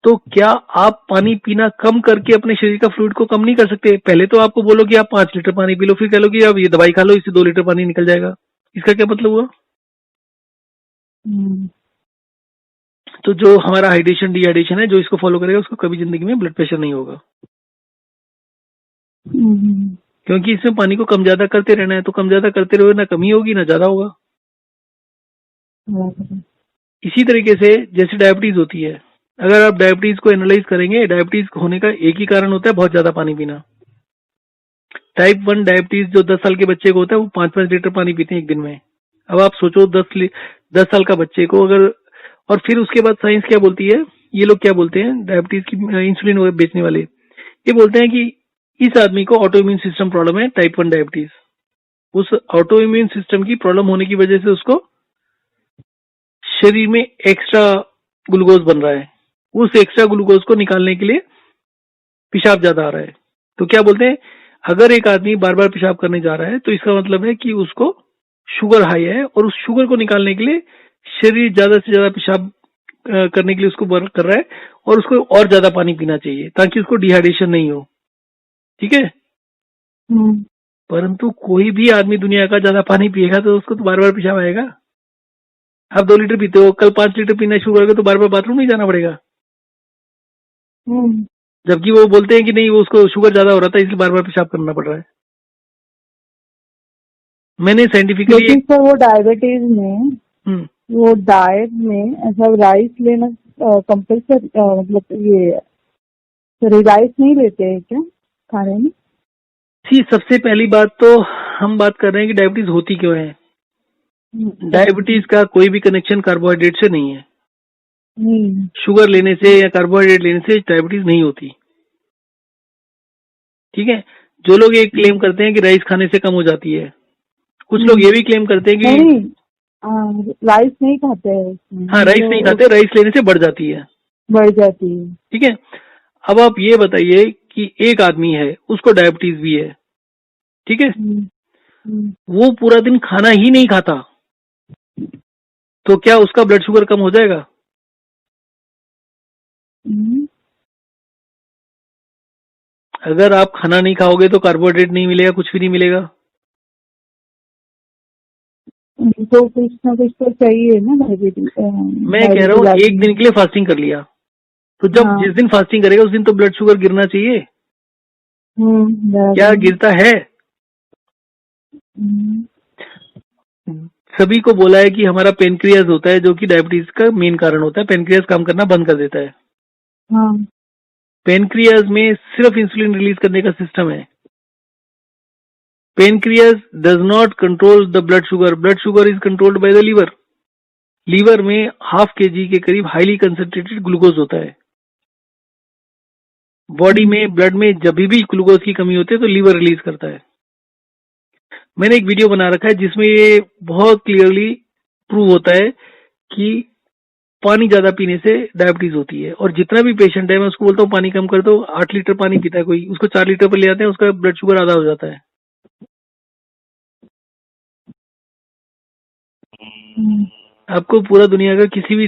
तो क्या आप पानी पीना कम करके अपने शरीर का फ्लूइड को कम नहीं कर सकते? पहले तो आपको बोलो कि आप 5 लीटर पानी पी लो, फिर कह लो कि अब ये दवाई खा लो, इससे 2 लीटर पानी निकल जाएगा। इसका क्या मतलब हुआ? तो जो हमारा हाइड्रेशन डिहाइड्रेशन है, जो इसको फॉलो करेगा उसको कभी जिंदगी में ब्लड प्रेशर नहीं होगा, क्योंकि इसमें पानी को कम ज्यादा करते रहना है। तो कम ज्यादा करते रहोगे, ना कमी होगी ना ज्यादा होगा। इसी तरीके से जैसे डायबिटीज होती है, अगर आप डायबिटीज को एनालाइज करेंगे, डायबिटीज होने का एक ही कारण होता है, बहुत ज्यादा पानी पीना। टाइप 1 डायबिटीज जो 10 साल के बच्चे को होता है वो 5-5 लीटर पानी पीते हैं एक दिन में। अब आप सोचो 10 साल का बच्चे को अगर, और फिर उसके बाद साइंस क्या बोलती है, ये लोग क्या बोलते हैं डायबिटीज की इंसुलिन बेचने वाले, ये बोलते हैं कि इस आदमी को ऑटो इम्यून सिस्टम प्रॉब्लम है, टाइप 1 डायबिटीज। उस ऑटो इम्यून सिस्टम की प्रॉब्लम होने की वजह से उसको शरीर में एक्स्ट्रा ग्लूकोज बन रहा है। उस एक्स्ट्रा ग्लूकोज को निकालने के लिए पेशाब ज्यादा आ रहा है। तो क्या बोलते हैं, अगर एक आदमी बार बार पेशाब करने जा रहा है तो इसका मतलब है कि उसको शुगर हाई है, और उस शुगर को निकालने के लिए शरीर ज्यादा से ज्यादा पेशाब करने के लिए उसको वर्क कर रहा है, और उसको और ज्यादा पानी पीना चाहिए ताकि उसको डिहाइड्रेशन नहीं हो। ठीक है। परंतु कोई भी आदमी दुनिया का ज्यादा पानी पिएगा तो उसको तो बार बार पेशाब आएगा। आप 2 लीटर पीते हो, कल 5 लीटर पीना शुरू करोगे तो बार बार बाथरूम नहीं जाना पड़ेगा। जबकि वो बोलते हैं कि नहीं, वो उसको शुगर ज्यादा हो रहा था इसलिए बार बार पेशाब करना पड़ रहा है। मैंने साइंटिफिकली लेकिन सर वो डायबिटीज में वो डाइट में ऐसा राइस लेना कंपल्सरी, मतलब ये राइस नहीं लेते हैं क्या खाने में? सबसे पहली बात तो हम बात कर रहे हैं कि डायबिटीज होती क्यों है। डायबिटीज का कोई भी कनेक्शन कार्बोहाइड्रेट से नहीं है। शुगर लेने से या कार्बोहाइड्रेट लेने से डायबिटीज नहीं होती। ठीक है। जो लोग ये क्लेम करते हैं कि राइस खाने से कम हो जाती है, कुछ लोग ये भी क्लेम करते हैं कि नहीं, राइस नहीं खाते हैं। हाँ, राइस नहीं खाते, राइस लेने से बढ़ जाती है। ठीक है। अब आप ये बताइए कि एक आदमी है उसको डायबिटीज भी है, ठीक है, वो पूरा दिन खाना ही नहीं खाता, तो क्या उसका ब्लड शुगर कम हो जाएगा? अगर आप खाना नहीं खाओगे तो कार्बोहाइड्रेट नहीं मिलेगा, कुछ भी नहीं मिलेगा। तो कुछ ना कुछ तो चाहिए ना डायबिटीज। मैं कह रहा हूँ एक दिन के लिए फास्टिंग कर लिया, तो जब जिस दिन फास्टिंग करेगा उस दिन तो ब्लड शुगर गिरना चाहिए। क्या गिरता है? सभी को बोला है कि हमारा पेनक्रियाज होता है जो कि डायबिटीज का मेन कारण होता है, पेनक्रियाज काम करना बंद कर देता है। पेनक्रियाज में सिर्फ इंसुलिन रिलीज करने का सिस्टम है। Pancreas does not control the blood sugar, blood sugar is controlled by the liver. Liver में 1/2 kg के करीब हाईली कंसंट्रेटेड ग्लूकोज होता है। बॉडी में ब्लड में जब भी ग्लूकोज की कमी होती है तो लीवर रिलीज करता है। मैंने एक वीडियो बना रखा है जिसमें ये बहुत क्लियरली प्रूव होता है कि पानी ज्यादा पीने से डायबिटीज होती है। और जितना भी पेशेंट है मैं उसको बोलता हूँ पानी कम कर दो। 8 लीटर पानी पीता है कोई, उसको 4 लीटर पर ले आते हैं, उसका ब्लड शुगर आधा हो जाता है। आपको पूरा दुनिया का किसी भी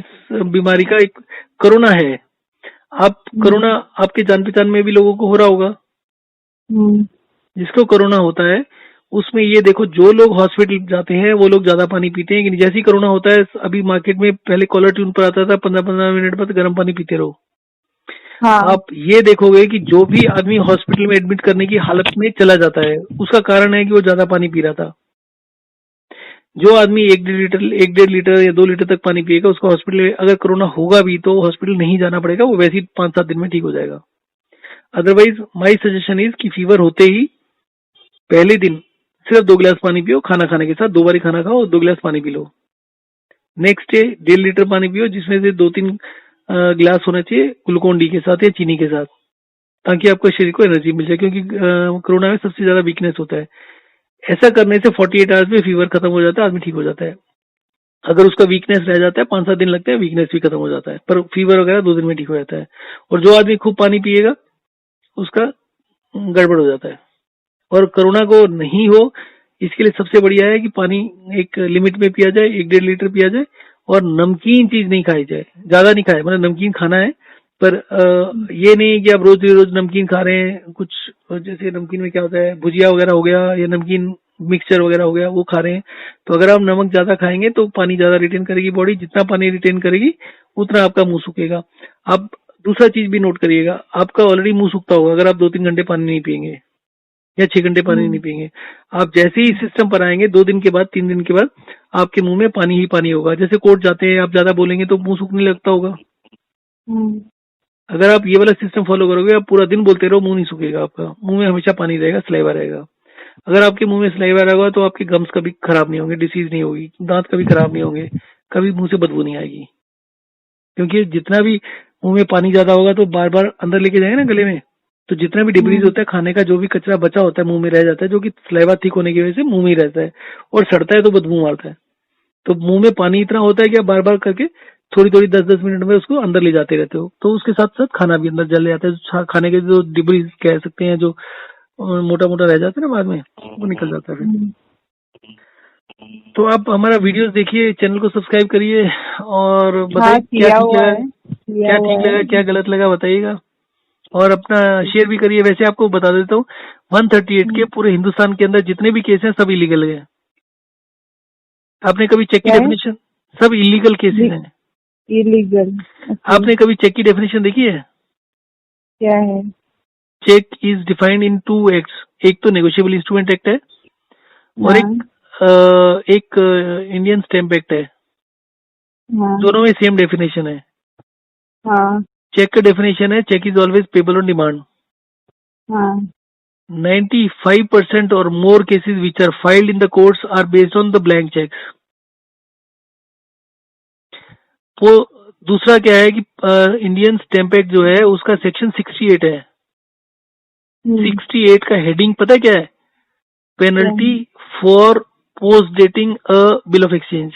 बीमारी का, एक कोरोना है, आप कोरोना आपके जान पहचान में भी लोगों को हो रहा होगा। जिसको कोरोना होता है उसमें ये देखो, जो लोग हॉस्पिटल जाते हैं वो लोग ज्यादा पानी पीते हैं। जैसे ही कोरोना होता है, अभी मार्केट में पहले कॉलर ट्यून पर आता था 15-15 मिनट बाद गर्म पानी पीते रहो। आप ये देखोगे कि जो भी आदमी हॉस्पिटल में एडमिट करने की हालत में चला जाता है उसका कारण है कि वो ज्यादा पानी पी रहा था। जो आदमी 1-1.5 लीटर या 2 लीटर तक पानी पिएगा उसको हॉस्पिटल, अगर कोरोना होगा भी तो हॉस्पिटल नहीं जाना पड़ेगा, वो वैसे ही 5-7 दिन में ठीक हो जाएगा। अदरवाइज माई सजेशन इज कि फीवर होते ही पहले दिन सिर्फ 2 गिलास पानी पियो, खाना खाने के साथ 2 बार खाना खाओ और 2 गिलास पानी P low. Next day 1.5 litre पानी पियो, जिसमें से 2-3 गिलास होना चाहिए ग्लूकोन डी के साथ या चीनी के साथ, ताकि आपको शरीर को एनर्जी मिल जाए, क्योंकि कोरोना में सबसे ज्यादा वीकनेस होता है। ऐसा करने से 48 आवर्स में फीवर खत्म हो जाता है, आदमी ठीक हो जाता है। अगर उसका वीकनेस रह जाता है 5-7 दिन लगते हैं, वीकनेस भी खत्म हो जाता है, पर फीवर वगैरह 2 दिन में ठीक हो जाता है। और जो आदमी खूब पानी पिएगा उसका गड़बड़ हो जाता है। और कोरोना को नहीं हो इसके लिए सबसे बढ़िया है कि पानी एक लिमिट में पिया जाए, 1-1.5 लीटर पिया जाए, और नमकीन चीज नहीं खाई जाए, ज्यादा नहीं खाए, मतलब नमकीन खाना है पर ये नहीं कि आप रोज रोज नमकीन खा रहे हैं। कुछ जैसे नमकीन में क्या होता है, भुजिया वगैरह हो गया या नमकीन मिक्सचर वगैरह हो गया, वो खा रहे हैं। तो अगर आप नमक ज्यादा खाएंगे तो पानी ज्यादा रिटेन करेगी बॉडी, जितना पानी रिटेन करेगी उतना आपका मुंह सूखेगा। आप दूसरा चीज भी नोट करिएगा, आपका ऑलरेडी मुंह सूखता होगा अगर आप 2-3 घंटे पानी नहीं पियेंगे या 6 घंटे पानी नहीं पियेंगे। आप जैसे ही सिस्टम पर आएंगे 2 दिन के बाद, 3 दिन के बाद आपके मुंह में पानी ही पानी होगा। जैसे कोर्ट जाते हैं, आप ज्यादा बोलेंगे तो मुंह सूखने लगता होगा। अगर आप ये वाला सिस्टम फॉलो करोगे, आप पूरा दिन बोलते रहो, मुंह नहीं सूखेगा आपका, मुंह में हमेशा पानी रहेगा, सलाइवा रहेगा। अगर आपके मुंह में सलाइवा रहेगा तो आपके गम्स कभी खराब नहीं होंगे, डिसीज नहीं होगी, दांत कभी खराब नहीं होंगे, कभी मुंह से बदबू नहीं आएगी। क्योंकि जितना भी मुंह में पानी ज्यादा होगा तो बार बार अंदर लेके जाएंगे ना गले में, तो जितना भी डिब्रीज होता है, खाने का जो भी कचरा बचा होता है मुंह में रह जाता है, जो कि सलाइवा थिक होने की वजह से मुंह में ही रहता है और सड़ता है तो बदबू मारता है। तो मुंह में पानी इतना होता है कि आप बार बार करके थोड़ी थोड़ी 10-10 मिनट में उसको अंदर ले जाते रहते हो, तो उसके साथ साथ खाना भी अंदर जल जाता है। खाने के जो डिब्रीज कह सकते हैं, जो मोटा मोटा रह जाता है ना बाद में, वो निकल जाता है फिर। तो आप हमारा वीडियोस देखिए, चैनल को सब्सक्राइब करिए और बताइए क्या ठीक लगा, क्या ठीक लगा, क्या गलत लगा बताइएगा। और अपना शेयर भी करिए। वैसे आपको बता देता हूँ 138 के पूरे हिंदुस्तान के अंदर जितने भी केस हैं सब इलीगल है। आपने कभी चेक की डेफिनेशन? सब इलीगल केसेस हैं, इलीगल। आपने कभी चेक की डेफिनेशन देखी है? क्या है? Cheque is defined in 2 acts. एक तो नेगोशिएबल इंस्ट्रूमेंट एक्ट है और एक इंडियन स्टैम्प एक्ट है। दोनों में सेम डेफिनेशन है। चेक का डेफिनेशन है, cheque is always payable on demand. 95% or more cases which are filed in the courts are based on the blank checks. वो दूसरा क्या है कि इंडियन स्टैम्प एक्ट जो है उसका सेक्शन 68 है। 68 का हेडिंग पता क्या है? Penalty for post dating a bill of exchange.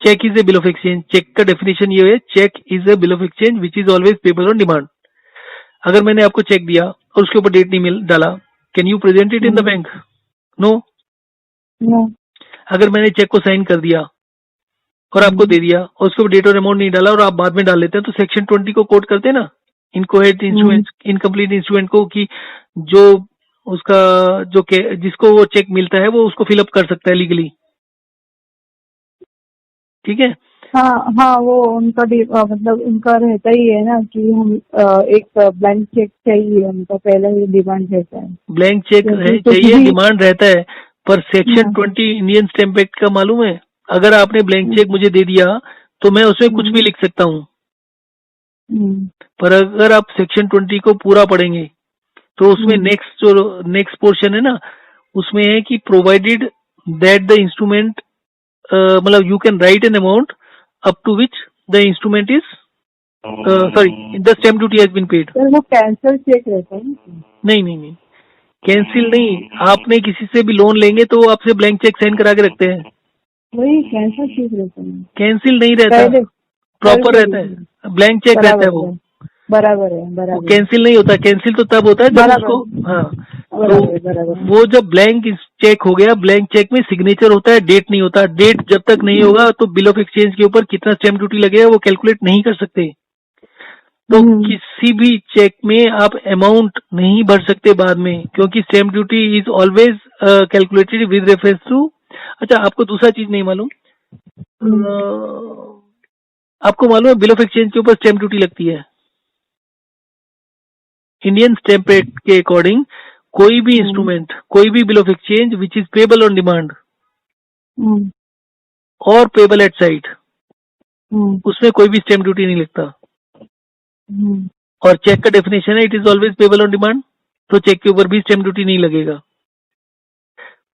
Cheque is a bill of exchange. Cheque का डेफिनेशन ये है, cheque is a bill of exchange which is always payable on demand. अगर मैंने आपको चेक दिया और उसके ऊपर डेट नहीं डाला, can you present it in the bank? No. अगर मैंने चेक को साइन कर दिया और आपको दे दिया और उसके ऊपर डेट और अमाउंट नहीं डाला और आप बाद में डाल लेते हैं, तो सेक्शन 20 को कोट करते हैं ना, इनकोहेरेंट इंस्ट्रूमेंट, इनकम्प्लीट इंस्ट्रूमेंट को, कि जो उसका जो जिसको वो चेक मिलता है वो उसको फिलअप कर सकता है लीगली। ठीक है? हाँ, वो उनका मतलब उनका रहता ही है ना कि हम एक ब्लैंक चेक चाहिए, उनका पहला ही डिमांड रहता है। ब्लैंक चेक चाहिए, डिमांड रहता है, पर सेक्शन 20 इंडियन स्टैम्प एक्ट का मालूम है? अगर आपने ब्लैंक चेक मुझे दे दिया तो मैं उसमें कुछ भी लिख सकता हूँ, पर अगर आप सेक्शन 20 को पूरा पढ़ेंगे तो उसमें नेक्स्ट पोर्शन है ना, उसमें है कि प्रोवाइडेड दैट द इंस्ट्रूमेंट, मतलब you can write an amount up to which the instrument is sorry the stamp duty has been paid. वो कैंसिल चेक रहता है? नहीं, कैंसिल नहीं। आपने किसी से भी लोन लेंगे तो वो आपसे ब्लैंक चेक साइन करा के रखते हैं, वही कैंसिल चेक रहता है। कैंसिल नहीं रहता, प्रॉपर रहता है, ब्लैंक चेक रहता है वो। बराबर है। कैंसिल नहीं होता। कैंसिल तो तब होता है जब उसको, हाँ, तो वो जब ब्लैंक चेक हो गया, ब्लैंक चेक में सिग्नेचर होता है, डेट नहीं होता। डेट जब तक नहीं होगा तो बिल ऑफ एक्सचेंज के ऊपर कितना स्टैम्प ड्यूटी लगेगा वो कैलकुलेट नहीं कर सकते। तो किसी भी चेक में आप अमाउंट नहीं भर सकते बाद में, क्योंकि stamp duty is always calculated with reference to. अच्छा, आपको दूसरा चीज नहीं मालूम? आपको मालूम है बिल ऑफ एक्सचेंज के ऊपर स्टैम्प ड्यूटी लगती है? इंडियन स्टैम्प एक्ट के अकॉर्डिंग कोई भी इंस्ट्रूमेंट, कोई भी bill of exchange which is payable on demand और पेबल एट साइट, उसमें कोई भी स्टैम्प ड्यूटी नहीं लगता। और चेक का डेफिनेशन है, it is always payable on demand, तो चेक के ऊपर भी स्टैम्प ड्यूटी नहीं लगेगा।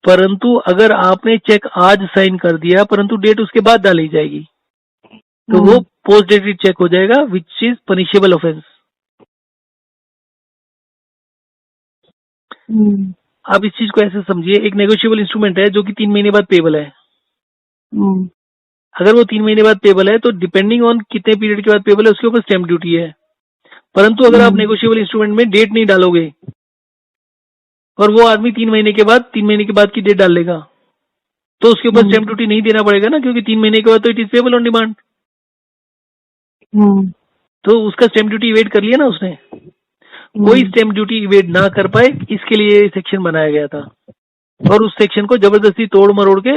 परंतु अगर आपने चेक आज साइन कर दिया परंतु डेट उसके बाद डाली जाएगी तो वो पोस्ट डेटेड चेक हो जाएगा, विच इज पनिशेबल ऑफेंस। आप इस चीज को ऐसे समझिए, एक नेगोशिएबल इंस्ट्रूमेंट है जो कि 3 महीने बाद पेबल है, हम्म, अगर वो 3 महीने बाद पेबल है तो डिपेंडिंग ऑन कितने पीरियड के बाद पेबल है उसके ऊपर स्टैम्प ड्यूटी है। परंतु अगर आप हम्म, नेगोशिएबल इंस्ट्रूमेंट में डेट नहीं डालोगे और वो आदमी 3 महीने के बाद की डेट डाल लेगा तो उसके ऊपर हम्म, स्टैम्प ड्यूटी नहीं देना पड़ेगा ना, क्योंकि 3 महीने के बाद तो it is payable on demand. Hmm, तो उसका स्टैम्प ड्यूटी इवेट कर लिया ना उसने। कोई हम्म, स्टैम्प ड्यूटी इवेट ना कर पाए इसके लिए सेक्शन बनाया गया था, और उस सेक्शन को जबरदस्ती तोड़ मरोड़ के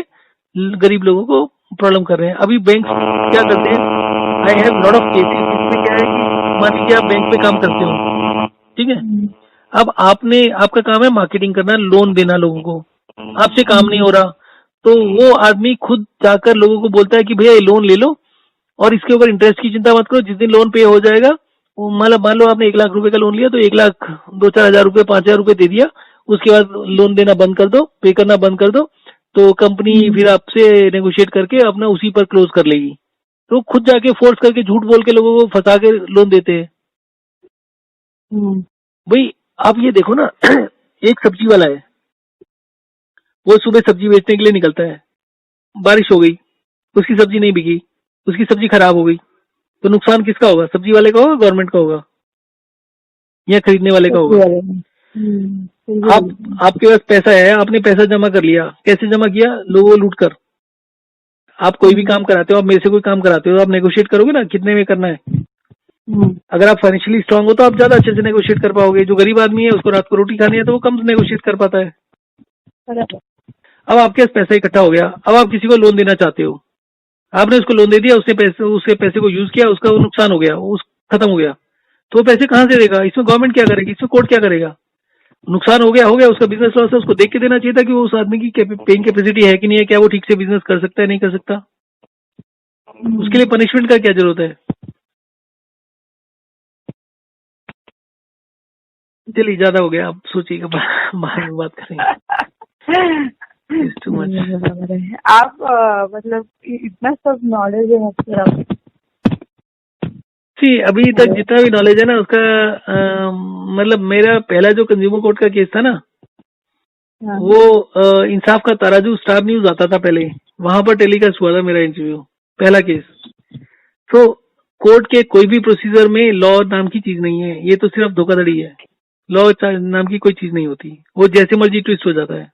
गरीब लोगों को प्रॉब्लम कर रहे हैं। अभी बैंक क्या करते हैं, I have lot of cases. इसमें क्या है कि मान लीजिए आप बैंक में काम करते हो, ठीक है। अब आपका काम है मार्केटिंग करना, लोन देना लोगों को, आपसे काम नहीं हो रहा तो वो आदमी खुद जाकर लोगों को बोलता है कि भैया ये लोन ले लो और इसके ऊपर इंटरेस्ट की चिंता मत करो, जिस दिन लोन पे हो जाएगा, वो मतलब मान लो आपने 1 लाख रुपए का लोन लिया तो 1 लाख 2-4 हज़ार रुपए 5 हज़ार रुपए दे दिया, उसके बाद लोन देना बंद कर दो, पे करना बंद कर दो, तो कंपनी फिर आपसे नेगोशिएट करके अपना उसी पर क्लोज कर लेगी। तो खुद जाके फोर्स करके झूठ बोल के लोगों को फंसा के लोन देते हैं। हम्म, भाई आप ये देखो ना, एक सब्जी वाला है, वो सुबह सब्जी बेचने के लिए निकलता है, बारिश हो गई, उसकी सब्जी नहीं बिकी, उसकी सब्जी खराब हो गई, तो नुकसान किसका होगा? सब्जी वाले का होगा, गवर्नमेंट का होगा, या खरीदने वाले का सब्जी होगा? वाले में। सब्जी आप वाले में। आपके पास पैसा है, आपने पैसा जमा कर लिया, कैसे जमा किया? लोगों को लूट कर। आप कोई भी काम कराते हो, आप मेरे से कोई काम कराते हो, आप नेगोशिएट करोगे ना कितने में करना है। हम्म, अगर आप फाइनेंशियली स्ट्रांग हो तो आप ज्यादा अच्छे से नेगोशिएट कर पाओगे। जो गरीब आदमी है उसको रात को रोटी खानी है तो वो कम नेगोशिएट कर पाता है। बराबर। अब आपके पास पैसा इकट्ठा हो गया, अब आप किसी को लोन देना चाहते हो, आपने उसको लोन दे दिया, उसके पैसे को यूज किया, उसका वो नुकसान हो गया, उस खत्म हो गया, तो वो पैसे कहाँ से देगा? इसमें गवर्नमेंट क्या करेगी? इसमें कोर्ट क्या करेगा? नुकसान हो गया, उसका बिजनेस लॉस है, उसको देख के देना चाहिए था कि वो उस आदमी की पेइंग कैपेसिटी है कि नहीं है, क्या वो ठीक से बिजनेस कर सकता है नहीं कर सकता। उसके लिए पनिशमेंट का क्या जरूरत है? चलिए ज्यादा हो गया, आप सोचिएगा, बाद में बात करेंगे। It's too much. बराबर है। आप मतलब इतना सब नॉलेज है आपके आप। सी अभी तक जितना भी नॉलेज है ना उसका, मतलब मेरा पहला जो कंज्यूमर कोर्ट का केस था ना, हाँ, वो इंसाफ का ताराजू स्टार न्यूज आता था पहले, वहां पर टेलीकास्ट हुआ था मेरा इंटरव्यू, पहला केस। तो कोर्ट के कोई भी प्रोसीजर में लॉ नाम की चीज नहीं है, ये तो सिर्फ धोखाधड़ी है। लॉ नाम की कोई चीज नहीं होती, वो जैसे मर्जी ट्विस्ट हो जाता है।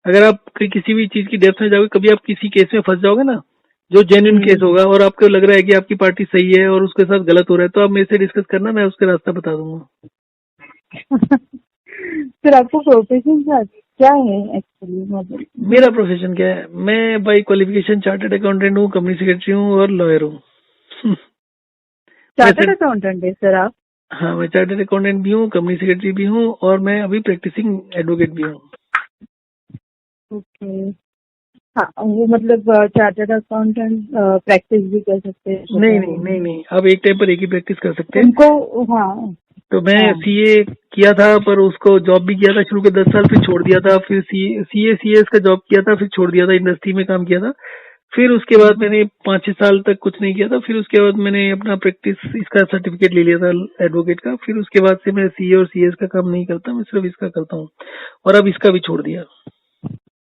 अगर आप किसी भी चीज की डेप्थ में जाओगे, कभी आप किसी केस में फंस जाओगे ना जो जेन्युइन केस होगा और आपको लग रहा है कि आपकी पार्टी सही है और उसके साथ गलत हो रहा है, तो आप मेरे से डिस्कस करना, मैं उसका रास्ता बता दूंगा। फिर आपको प्रोफेशन क्या है एक्चुअली? मतलब मेरा प्रोफेशन क्या है? मैं बाई क्वालिफिकेशन चार्टर्ड अकाउंटेंट हूँ, कंपनी सेक्रेटरी हूँ और लॉयर हूँ। चार्टर्ड अकाउंटेंट है सर आप? हाँ, मैं चार्टर्ड अकाउंटेंट भी हूँ, कंपनी सेक्रेटरी भी हूँ और मैं अभी प्रैक्टिसिंग एडवोकेट भी हूँ। ओके। हाँ, वो मतलब चार्टर्ड अकाउंटेंट प्रैक्टिस भी कर सकते हैं? नहीं, आप एक टाइम पर एक ही प्रैक्टिस कर सकते हैं। उनको हाँ। तो मैं हाँ। सीए किया था, पर उसको जॉब भी किया था शुरू के 10 साल, फिर छोड़ दिया था। फिर सीएस का जॉब किया था, फिर छोड़ दिया था, इंडस्ट्री में काम किया था। फिर उसके बाद मैंने 5-6 साल तक कुछ नहीं किया था। फिर उसके बाद मैंने अपना प्रैक्टिस इसका सर्टिफिकेट ले लिया था एडवोकेट का। फिर उसके बाद से मैं सीए और सीएस का काम नहीं करता, मैं सिर्फ इसका करता हूँ। और अब इसका भी छोड़ दिया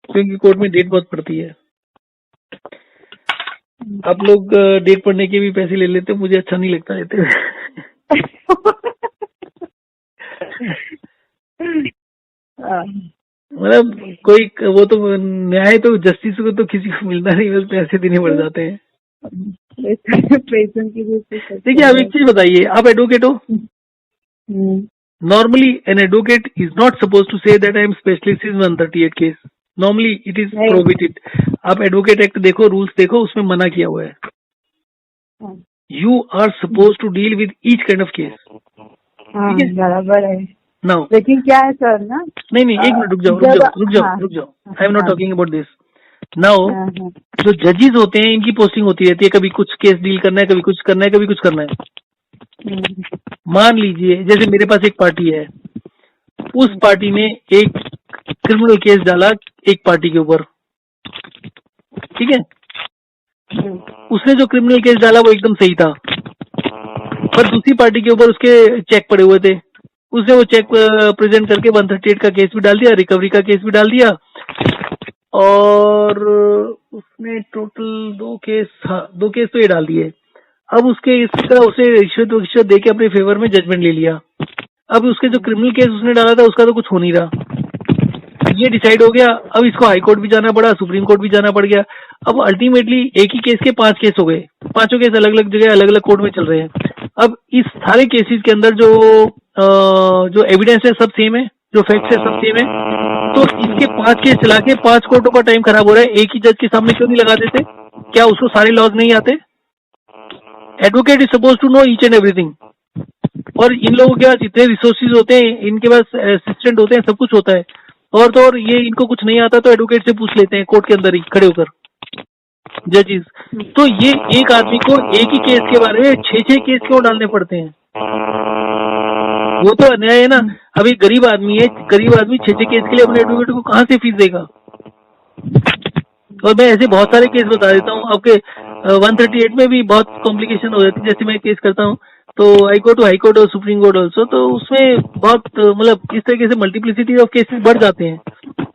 क्योंकि कोर्ट में डेट बहुत पड़ती है। आप लोग डेट पढ़ने के भी पैसे ले लेते हो, मुझे अच्छा नहीं लगता लेते हुए। मतलब कोई वो तो न्याय तो जस्टिस को तो किसी को मिलता नहीं, बस पैसे देने पड़ जाते हैं। देखिए आप एक चीज बताइए, आप एडवोकेट हो, normally an advocate is not suppose to say that I am specialist in 138 case, normally it is prohibited. आप एडवोकेट एक्ट देखो, रूल्स देखो, उसमें मना किया हुआ है। You are suppose to deal with each kind of case. बराबर है। नाउ लेकिन क्या है सर ना, नहीं, एक मिनट रुक जाओ। I am not talking about this now. जो जजेस होते हैं इनकी पोस्टिंग होती रहती है, कभी कुछ केस डील करना है, कभी कुछ करना है, कभी कुछ करना है। मान लीजिए जैसे मेरे पास एक पार्टी है, उस पार्टी ने एक क्रिमिनल केस डाला एक पार्टी के ऊपर, ठीक है। उसने जो क्रिमिनल केस डाला वो एकदम सही था, पर दूसरी पार्टी के ऊपर उसके चेक पड़े हुए थे। उसने वो चेक प्रेजेंट करके 138 का केस भी डाल दिया, रिकवरी का केस भी डाल दिया, और उसने टोटल 2 केस, हाँ 2 केस तो ये डाल दिए। अब उसके इसका उसे रिश्वत दे के अपने फेवर में जजमेंट ले लिया। अब उसके जो क्रिमिनल केस उसने डाला था उसका तो कुछ हो नहीं रहा, ये डिसाइड हो गया। अब इसको हाई कोर्ट भी जाना पड़ा, सुप्रीम कोर्ट भी जाना पड़ गया। अब अल्टीमेटली एक ही केस के 5 केस हो गए, 5 केस अलग अलग जगह अलग अलग कोर्ट में चल रहे हैं। अब इस सारे केसेस के अंदर जो एविडेंस है सब सेम है, जो फैक्ट्स है सब सेम है। तो इसके 5 केस चला के 5 कोर्टों का टाइम खराब हो रहा है। एक ही जज के सामने क्यों नहीं लगा देते? क्या उसको सारे लॉज नहीं आते? Advocate is suppose to know each and everything. और इन लोगों के पास इतने रिसोर्सेज होते हैं, इनके पास असिस्टेंट होते हैं, सब कुछ होता है। और तो और ये इनको कुछ नहीं आता तो एडवोकेट से पूछ लेते हैं कोर्ट के अंदर ही खड़े होकर जजेस। तो ये एक आदमी को एक ही केस के बारे में 6-6 केस क्यों डालने पड़ते हैं? वो तो अन्याय है ना। अभी गरीब आदमी है, गरीब आदमी 6-6 केस के लिए अपने एडवोकेट को कहाँ से फीस देगा? और मैं ऐसे बहुत सारे केस बता देता हूँ आपके। 138 में भी बहुत कॉम्प्लिकेशन हो जाती है। जैसे मैं केस करता हूँ तो आई गो टू हाई कोर्ट और सुप्रीम कोर्ट ऑल्सो, तो उसमें बहुत मतलब इस तरीके से मल्टीप्लिसिटी ऑफ केसेस बढ़ जाते हैं।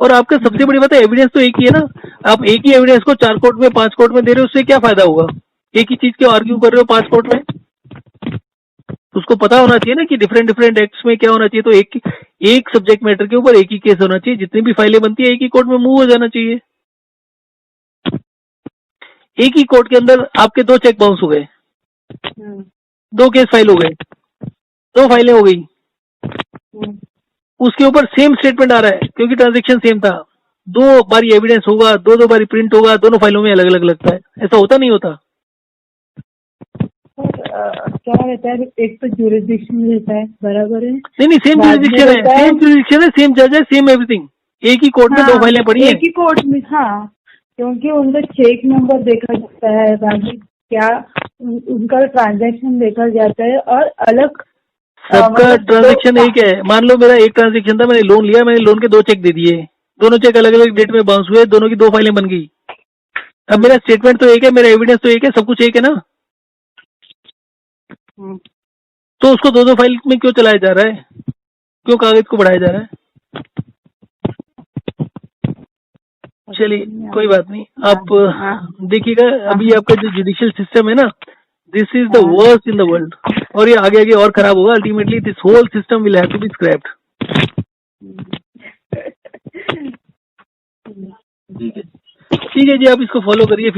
और आपका सबसे बड़ी बात है एविडेंस तो एक ही है ना। आप एक ही एविडेंस को 4 कोर्ट में 5 कोर्ट में दे रहे हो, उससे क्या फायदा होगा? एक ही चीज के आर्ग्यू कर रहे हो 5 कोर्ट में। उसको पता होना चाहिए ना कि डिफरेंट डिफरेंट एक्ट्स में क्या होना चाहिए। तो एक सब्जेक्ट मैटर के ऊपर एक ही केस होना चाहिए। जितनी भी फाइलें बनती है एक ही कोर्ट में मूव हो जाना चाहिए। एक ही कोर्ट के अंदर आपके 2 चेक बाउंस हो गए, 2 केस फाइल हो गए, 2 फाइलें हो गई, उसके ऊपर सेम स्टेटमेंट आ रहा है क्योंकि ट्रांजेक्शन सेम था। 2 बारी एविडेंस होगा, 2 बारी प्रिंट होगा, दोनों फाइलों में अलग अलग लगता है। ऐसा होता नहीं होता? क्या रहता है, एक तो ज्यूरिसडिक्शन रहता है, बराबर है? नहीं, सेम ज्यूरिसडिक्शन है, सेम ज्यूरिसडिक्शन है, सेम जज है, सेम एवरीथिंग। एक ही कोर्ट में 2 फाइलें पड़ी है। एक ही कोर्ट में, हाँ, क्योंकि उनका चेक नंबर देखा जाता है, बाकी क्या उनका ट्रांजैक्शन देखा जाता है और अलग सबका ट्रांजैक्शन एक है। मान लो मेरा एक ट्रांजैक्शन था, मैंने लोन लिया, मैंने लोन के 2 चेक दे दिए, दोनों चेक अलग अलग डेट में बाउंस हुए, दोनों की 2 फाइलें बन गई। अब मेरा स्टेटमेंट तो एक है, मेरा एविडेंस तो एक है, सब कुछ एक है ना। तो उसको 2 फाइल में क्यों चलाया जा रहा है? क्यों कागज को बढ़ाया जा रहा है? चलिए कोई बात नहीं, आप देखिएगा। अभी आपका जो जुडिशियल सिस्टम है ना, this is the worst in the world. और ये आगे आगे और खराब होगा। Ultimately this whole system will have to be scrapped. ठीक है जी, आप इसको फॉलो करिए।